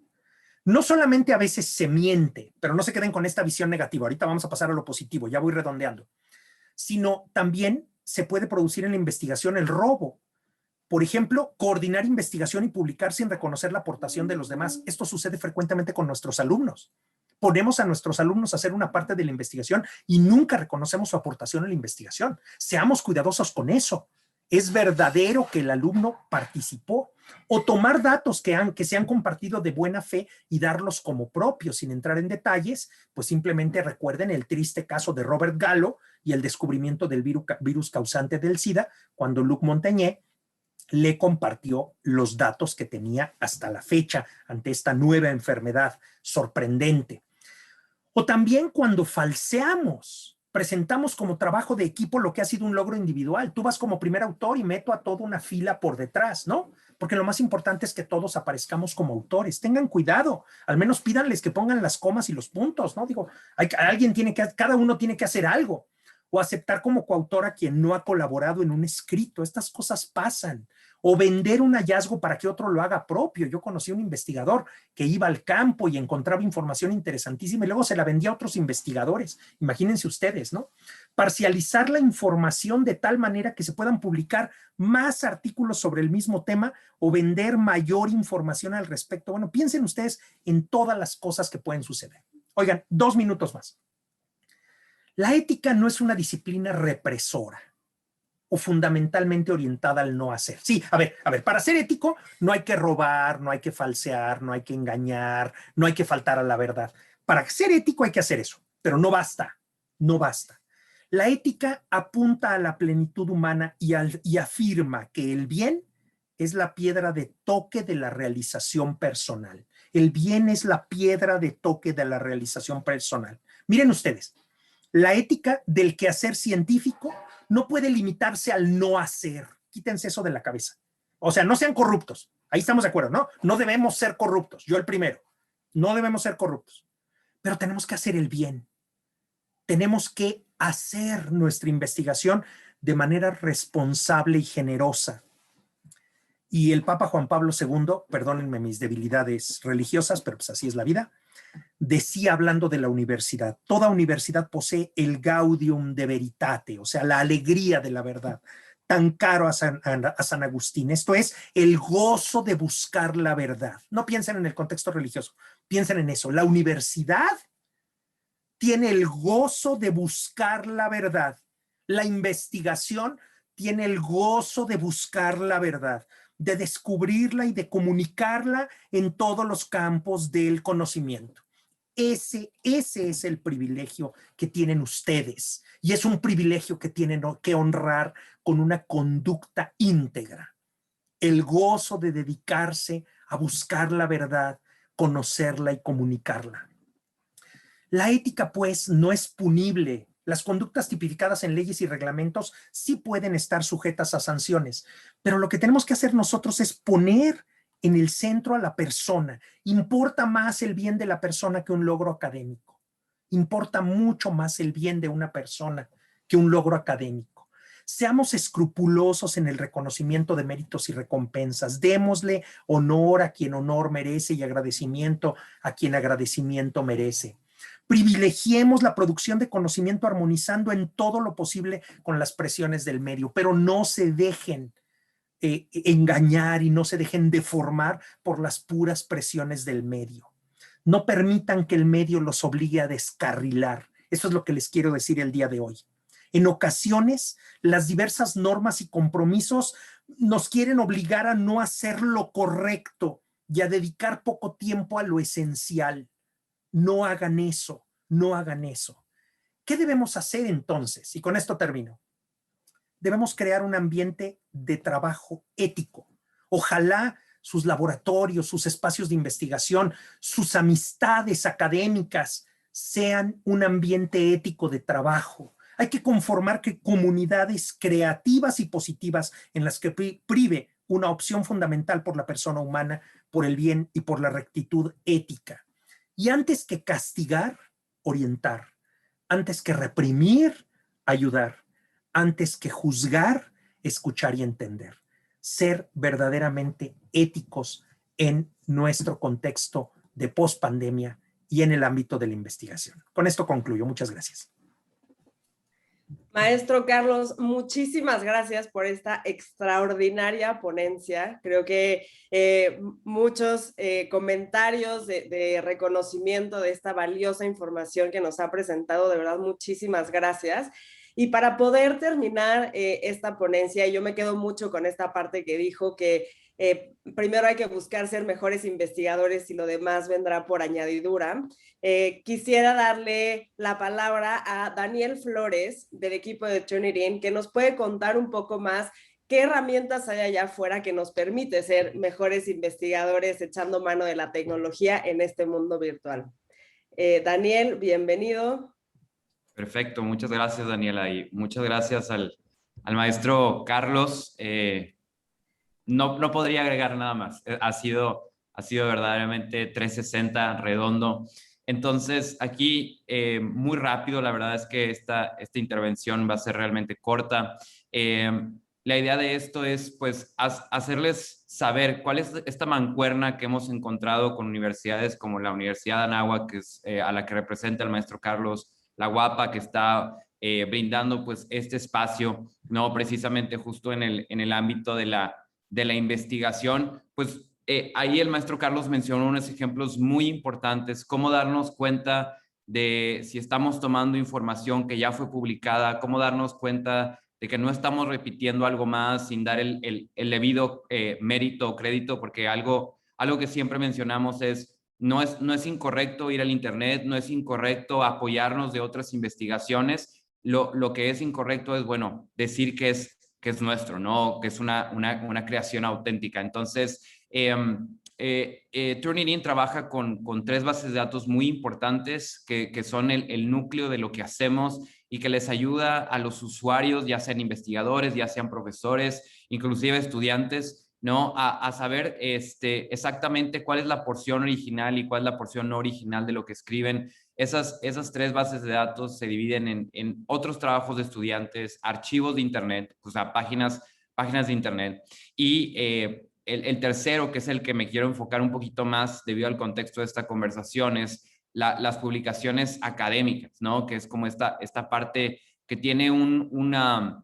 No solamente a veces se miente, pero no se queden con esta visión negativa. Ahorita vamos a pasar a lo positivo, ya voy redondeando. Sino también se puede producir en la investigación el robo. Por ejemplo, coordinar investigación y publicar sin reconocer la aportación de los demás. Esto sucede frecuentemente con nuestros alumnos. Ponemos a nuestros alumnos a hacer una parte de la investigación y nunca reconocemos su aportación en la investigación. Seamos cuidadosos con eso. Es verdadero que el alumno participó. O tomar datos que se han compartido de buena fe y darlos como propios, sin entrar en detalles, pues simplemente recuerden el triste caso de Robert Gallo y el descubrimiento del virus causante del SIDA, cuando Luc Montagnier le compartió los datos que tenía hasta la fecha ante esta nueva enfermedad sorprendente. O también cuando falseamos, presentamos como trabajo de equipo lo que ha sido un logro individual. Tú vas como primer autor y meto a toda una fila por detrás, ¿no? Porque lo más importante es que todos aparezcamos como autores. Tengan cuidado, al menos pídanles que pongan las comas y los puntos, ¿no? Digo, cada uno tiene que hacer algo. O aceptar como coautor a quien no ha colaborado en un escrito. Estas cosas pasan. O vender un hallazgo para que otro lo haga propio. Yo conocí a un investigador que iba al campo y encontraba información interesantísima y luego se la vendía a otros investigadores. Imagínense ustedes, ¿no? Parcializar la información de tal manera que se puedan publicar más artículos sobre el mismo tema o vender mayor información al respecto. Bueno, piensen ustedes en todas las cosas que pueden suceder. Oigan, 2 minutos más. La ética no es una disciplina represora o fundamentalmente orientada al no hacer. Sí, a ver, para ser ético no hay que robar, no hay que falsear, no hay que engañar, no hay que faltar a la verdad. Para ser ético hay que hacer eso, pero no basta, no basta. La ética apunta a la plenitud humana y afirma que el bien es la piedra de toque de la realización personal. El bien es la piedra de toque de la realización personal. Miren ustedes, la ética del quehacer científico no puede limitarse al no hacer. Quítense eso de la cabeza. O sea, no sean corruptos. Ahí estamos de acuerdo, ¿no? No debemos ser corruptos. Yo el primero. No debemos ser corruptos. Pero tenemos que hacer el bien. Tenemos que hacer nuestra investigación de manera responsable y generosa. Y el Papa Juan Pablo II, perdónenme mis debilidades religiosas, pero pues así es la vida, decía hablando de la universidad, toda universidad posee el gaudium de veritate, o sea, la alegría de la verdad, tan caro a San Agustín. Esto es el gozo de buscar la verdad. No piensen en el contexto religioso, piensen en eso. La universidad tiene el gozo de buscar la verdad. La investigación tiene el gozo de buscar la verdad, de descubrirla y de comunicarla en todos los campos del conocimiento. Ese es el privilegio que tienen ustedes y es un privilegio que tienen que honrar con una conducta íntegra. El gozo de dedicarse a buscar la verdad, conocerla y comunicarla. La ética, pues, no es punible. Las conductas tipificadas en leyes y reglamentos sí pueden estar sujetas a sanciones, pero lo que tenemos que hacer nosotros es poner en el centro a la persona. Importa más el bien de la persona que un logro académico. Importa mucho más el bien de una persona que un logro académico. Seamos escrupulosos en el reconocimiento de méritos y recompensas. Démosle honor a quien honor merece y agradecimiento a quien agradecimiento merece. Privilegiemos la producción de conocimiento armonizando en todo lo posible con las presiones del medio, pero no se dejen engañar y no se dejen deformar por las puras presiones del medio. No permitan que el medio los obligue a descarrilar. Eso es lo que les quiero decir el día de hoy. En ocasiones, las diversas normas y compromisos nos quieren obligar a no hacer lo correcto y a dedicar poco tiempo a lo esencial. No hagan eso, no hagan eso. ¿Qué debemos hacer entonces? Y con esto termino. Debemos crear un ambiente de trabajo ético. Ojalá sus laboratorios, sus espacios de investigación, sus amistades académicas sean un ambiente ético de trabajo. Hay que conformar comunidades creativas y positivas en las que prive una opción fundamental por la persona humana, por el bien y por la rectitud ética. Y antes que castigar, orientar. Antes que reprimir, ayudar. Antes que juzgar, escuchar y entender. Ser verdaderamente éticos en nuestro contexto de pospandemia y en el ámbito de la investigación. Con esto concluyo. Muchas gracias. Maestro Carlos, muchísimas gracias por esta extraordinaria ponencia. Creo que muchos comentarios de reconocimiento de esta valiosa información que nos ha presentado, de verdad, muchísimas gracias. Y para poder terminar esta ponencia, yo me quedo mucho con esta parte que dijo que primero hay que buscar ser mejores investigadores y lo demás vendrá por añadidura. Quisiera darle la palabra a Daniel Flores del equipo de Turnitin, que nos puede contar un poco más qué herramientas hay allá afuera que nos permite ser mejores investigadores echando mano de la tecnología en este mundo virtual. Daniel, bienvenido. Perfecto, muchas gracias Daniela y muchas gracias al maestro Carlos. No podría agregar nada más, ha sido verdaderamente 360 redondo. Entonces aquí muy rápido, la verdad es que esta intervención va a ser realmente corta. La idea de esto es pues hacerles saber cuál es esta mancuerna que hemos encontrado con universidades como la Universidad de Anáhuac, que es a la que representa el maestro Carlos, la UAPA, que está brindando pues este espacio, ¿no? Precisamente justo en el ámbito de la investigación. Pues ahí el maestro Carlos mencionó unos ejemplos muy importantes, cómo darnos cuenta de si estamos tomando información que ya fue publicada, cómo darnos cuenta de que no estamos repitiendo algo más sin dar el debido mérito o crédito, porque algo que siempre mencionamos es no es incorrecto ir al internet, no es incorrecto apoyarnos de otras investigaciones. Lo que es incorrecto es, bueno, decir que es nuestro, ¿no? Que es una creación auténtica. Entonces, Turnitin trabaja con 3 bases de datos muy importantes que son el núcleo de lo que hacemos y que les ayuda a los usuarios, ya sean investigadores, ya sean profesores, inclusive estudiantes, ¿no? A saber exactamente cuál es la porción original y cuál es la porción no original de lo que escriben. Esas 3 bases de datos se dividen en otros trabajos de estudiantes, archivos de internet, o sea, páginas de internet. Y el tercero, que es el que me quiero enfocar un poquito más debido al contexto de esta conversación, es las publicaciones académicas, ¿no? Que es como esta parte que tiene un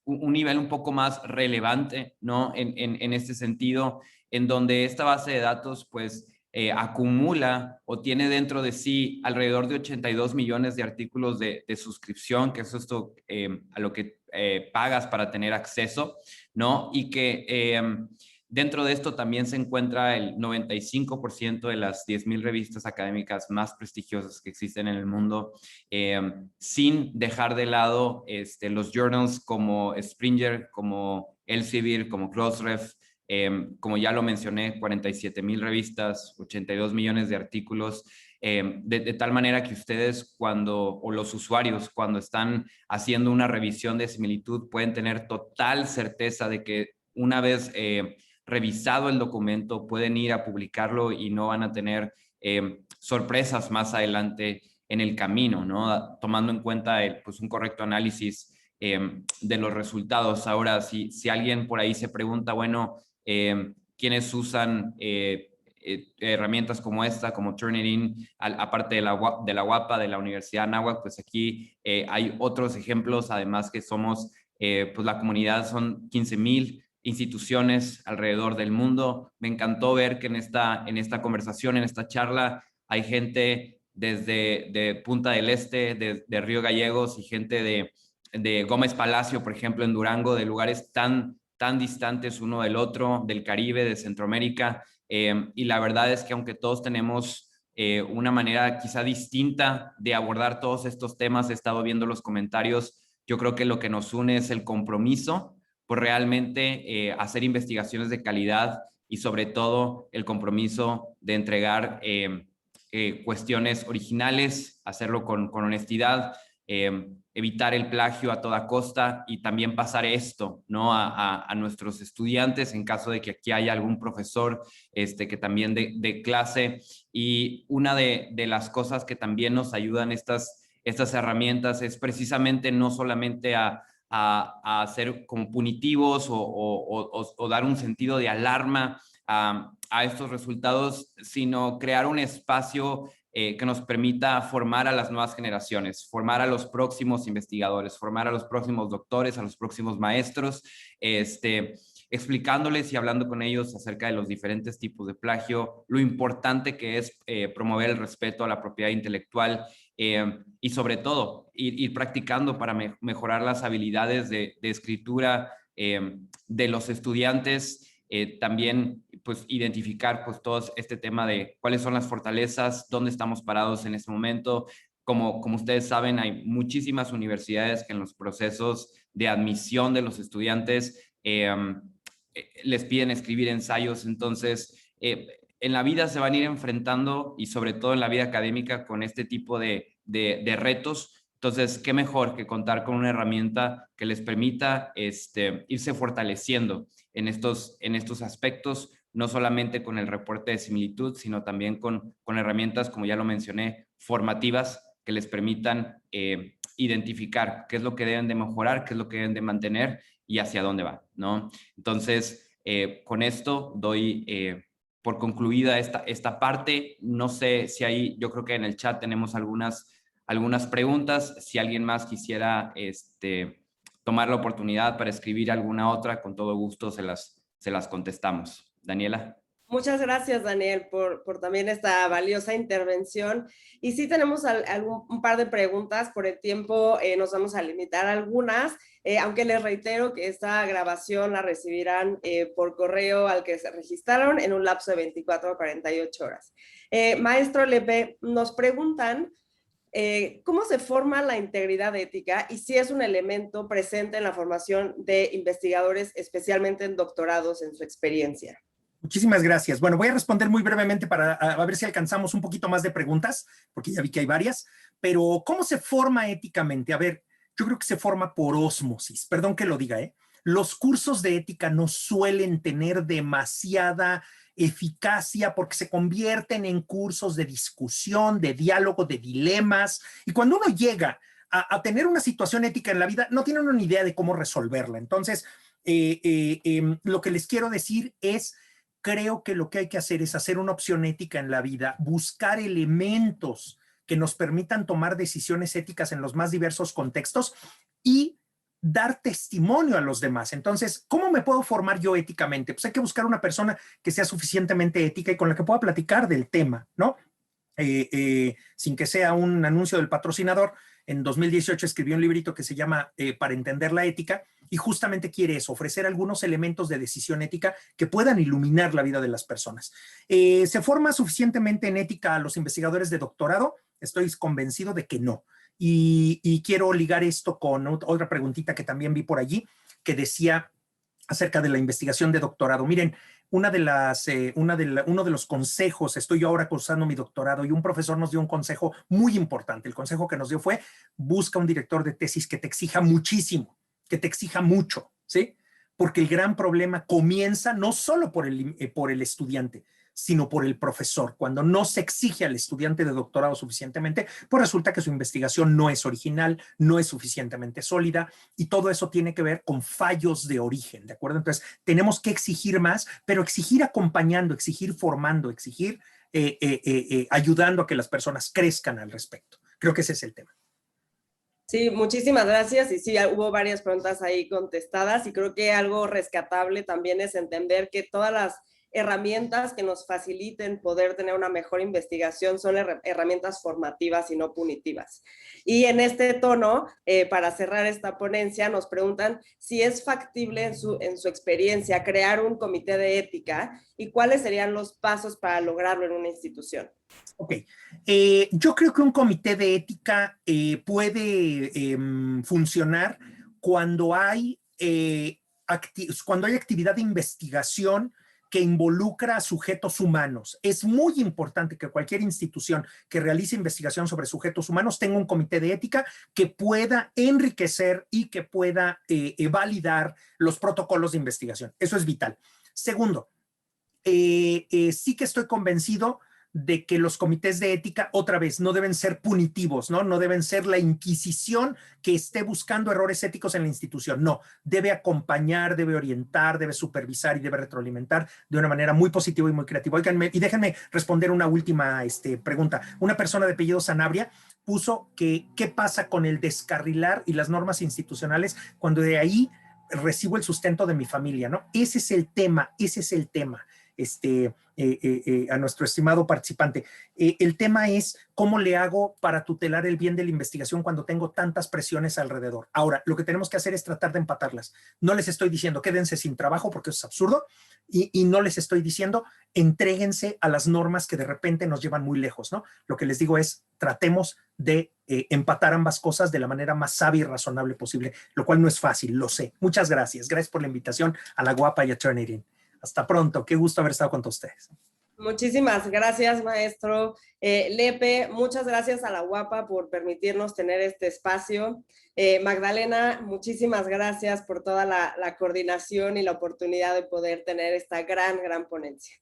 nivel un poco más relevante, ¿no? En este sentido, en donde esta base de datos, pues, acumula o tiene dentro de sí alrededor de 82 millones de artículos de suscripción, que es esto a lo que pagas para tener acceso, ¿no? Y que dentro de esto también se encuentra el 95% de las 10,000 revistas académicas más prestigiosas que existen en el mundo, sin dejar de lado los journals como Springer, como Elsevier, como Crossref, como ya lo mencioné, 47,000 revistas, 82 millones de artículos, de tal manera que ustedes o los usuarios, cuando están haciendo una revisión de similitud, pueden tener total certeza de que una vez revisado el documento, pueden ir a publicarlo y no van a tener sorpresas más adelante en el camino, ¿no? Tomando en cuenta pues un correcto análisis de los resultados. Ahora, si alguien por ahí se pregunta, bueno, ¿quiénes usan herramientas como esta, como Turnitin, aparte de la UAPA, de la Universidad de Anáhuac? Pues aquí hay otros ejemplos, además que somos, pues la comunidad son 15,000 instituciones alrededor del mundo. Me encantó ver que en esta conversación, en esta charla, hay gente de Punta del Este, de Río Gallegos, y gente de Gómez Palacio, por ejemplo, en Durango, de lugares tan distantes uno del otro, del Caribe, de Centroamérica, y la verdad es que aunque todos tenemos una manera quizá distinta de abordar todos estos temas, he estado viendo los comentarios, yo creo que lo que nos une es el compromiso por realmente hacer investigaciones de calidad y sobre todo el compromiso de entregar cuestiones originales, hacerlo con honestidad, evitar el plagio a toda costa y también pasar esto, ¿no? a nuestros estudiantes en caso de que aquí haya algún profesor que también de clase. Y una de las cosas que también nos ayudan estas herramientas es precisamente no solamente a ser como punitivos o dar un sentido de alarma a estos resultados, sino crear un espacio que nos permita formar a las nuevas generaciones, formar a los próximos investigadores, formar a los próximos doctores, a los próximos maestros, explicándoles y hablando con ellos acerca de los diferentes tipos de plagio, lo importante que es promover el respeto a la propiedad intelectual, y sobre todo ir practicando para mejorar las habilidades de escritura de los estudiantes. También pues identificar pues todo este tema de cuáles son las fortalezas, dónde estamos parados en este momento. Como ustedes saben, hay muchísimas universidades que en los procesos de admisión de los estudiantes les piden escribir ensayos. Entonces, en la vida se van a ir enfrentando, y sobre todo en la vida académica, con este tipo de retos. Entonces, qué mejor que contar con una herramienta que les permita irse fortaleciendo en estos aspectos, no solamente con el reporte de similitud, sino también con herramientas, como ya lo mencioné, formativas, que les permitan identificar qué es lo que deben de mejorar, qué es lo que deben de mantener y hacia dónde van, ¿no? Entonces, con esto doy por concluida esta parte. No sé si hay, yo creo que en el chat tenemos algunas preguntas. Si alguien más quisiera tomar la oportunidad para escribir alguna otra, con todo gusto se las contestamos. Daniela. Muchas gracias, Daniel, por también esta valiosa intervención. Y sí tenemos un par de preguntas. Por el tiempo nos vamos a limitar a algunas, aunque les reitero que esta grabación la recibirán por correo al que se registraron en un lapso de 24 a 48 horas. Maestro Lepe, nos preguntan ¿cómo se forma la integridad ética y si es un elemento presente en la formación de investigadores, especialmente en doctorados, en su experiencia? Muchísimas gracias. Bueno, voy a responder muy brevemente para a ver si alcanzamos un poquito más de preguntas, porque ya vi que hay varias, pero ¿cómo se forma éticamente? A ver, yo creo que se forma por ósmosis, perdón que lo diga, ¿eh? Los cursos de ética no suelen tener demasiada eficacia porque se convierten en cursos de discusión, de diálogo, de dilemas, y cuando uno llega a tener una situación ética en la vida, no tiene una idea de cómo resolverla. Entonces, lo que les quiero decir es, creo que lo que hay que hacer es hacer una opción ética en la vida, buscar elementos que nos permitan tomar decisiones éticas en los más diversos contextos y dar testimonio a los demás. Entonces, ¿cómo me puedo formar yo éticamente? Pues hay que buscar una persona que sea suficientemente ética y con la que pueda platicar del tema, ¿no? Sin que sea un anuncio del patrocinador. En 2018 escribió un librito que se llama Para entender la ética, y justamente quiere eso, ofrecer algunos elementos de decisión ética que puedan iluminar la vida de las personas. ¿Se forma suficientemente en ética a los investigadores de doctorado? Estoy convencido de que no. Y quiero ligar esto con otra preguntita que también vi por allí, que decía acerca de la investigación de doctorado. Miren, uno de los consejos, estoy yo ahora cursando mi doctorado y un profesor nos dio un consejo muy importante. El consejo que nos dio fue: busca un director de tesis que te exija muchísimo, que te exija mucho, ¿sí? Porque el gran problema comienza no solo por el estudiante, sino por el profesor. Cuando no se exige al estudiante de doctorado suficientemente, pues resulta que su investigación no es original, no es suficientemente sólida, y todo eso tiene que ver con fallos de origen, ¿de acuerdo? Entonces, tenemos que exigir más, pero exigir acompañando, exigir formando, exigir ayudando a que las personas crezcan al respecto. Creo que ese es el tema. Sí, muchísimas gracias. Y sí, hubo varias preguntas ahí contestadas, y creo que algo rescatable también es entender que todas las herramientas que nos faciliten poder tener una mejor investigación son herramientas formativas y no punitivas. Y en este tono, para cerrar esta ponencia, nos preguntan si es factible en su experiencia crear un comité de ética y cuáles serían los pasos para lograrlo en una institución. Ok, yo creo que un comité de ética puede funcionar cuando hay actividad de investigación que involucra a sujetos humanos. Es muy importante que cualquier institución que realice investigación sobre sujetos humanos tenga un comité de ética que pueda enriquecer y que pueda validar los protocolos de investigación. Eso es vital. Segundo, sí que estoy convencido de que los comités de ética, otra vez, no deben ser punitivos, ¿no? No deben ser la inquisición que esté buscando errores éticos en la institución. No, debe acompañar, debe orientar, debe supervisar y debe retroalimentar de una manera muy positiva y muy creativa. Oiganme, y déjenme responder una última pregunta. Una persona de apellido Sanabria puso que qué pasa con el descarrilar y las normas institucionales cuando de ahí recibo el sustento de mi familia, ¿no? Ese es el tema, ese es el tema. A nuestro estimado participante. El tema es cómo le hago para tutelar el bien de la investigación cuando tengo tantas presiones alrededor. Ahora, lo que tenemos que hacer es tratar de empatarlas. No les estoy diciendo quédense sin trabajo porque eso es absurdo, y no les estoy diciendo entréguense a las normas que de repente nos llevan muy lejos, ¿no? Lo que les digo es tratemos de empatar ambas cosas de la manera más sabia y razonable posible, lo cual no es fácil, lo sé. Muchas gracias. Gracias por la invitación a La Guapa y a Turnitin. Hasta pronto, qué gusto haber estado con todos ustedes. Muchísimas gracias, maestro. Lepe, muchas gracias a La Guapa por permitirnos tener este espacio. Magdalena, muchísimas gracias por toda la coordinación y la oportunidad de poder tener esta gran ponencia.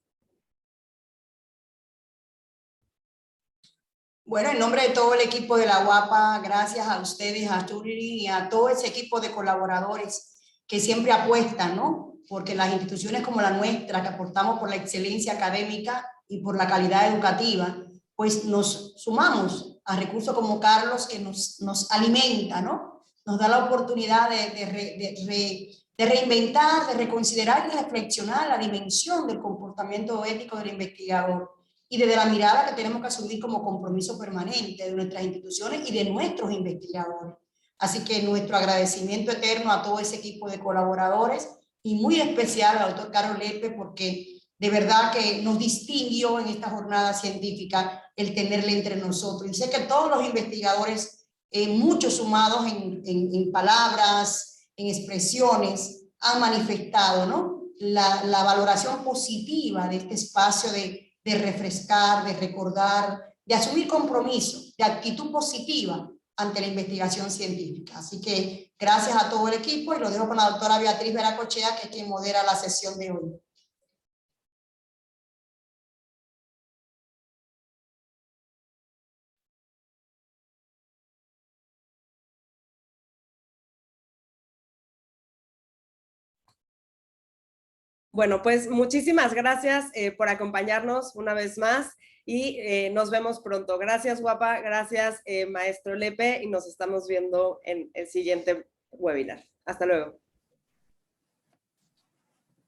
Bueno, en nombre de todo el equipo de La Guapa, gracias a ustedes, a Turnitin y a todo ese equipo de colaboradores que siempre apuestan, ¿no? Porque las instituciones como la nuestra, que aportamos por la excelencia académica y por la calidad educativa, pues nos sumamos a recursos como Carlos, que nos alimenta, ¿no? Nos da la oportunidad de reinventar, de reconsiderar y reflexionar la dimensión del comportamiento ético del investigador y desde la mirada que tenemos que asumir como compromiso permanente de nuestras instituciones y de nuestros investigadores. Así que nuestro agradecimiento eterno a todo ese equipo de colaboradores, y muy especial al doctor Carlos Lepe, porque de verdad que nos distinguió en esta jornada científica el tenerle entre nosotros. Y sé que todos los investigadores, muchos sumados en palabras, en expresiones, han manifestado, ¿no? la valoración positiva de este espacio de refrescar, de recordar, de asumir compromiso, de actitud positiva ante la investigación científica. Así que gracias a todo el equipo y lo dejo con la doctora Beatriz Veracochea, que es quien modera la sesión de hoy. Bueno, pues muchísimas gracias por acompañarnos una vez más y nos vemos pronto. Gracias, Guapa, gracias, maestro Lepe, y nos estamos viendo en el siguiente webinar. Hasta luego.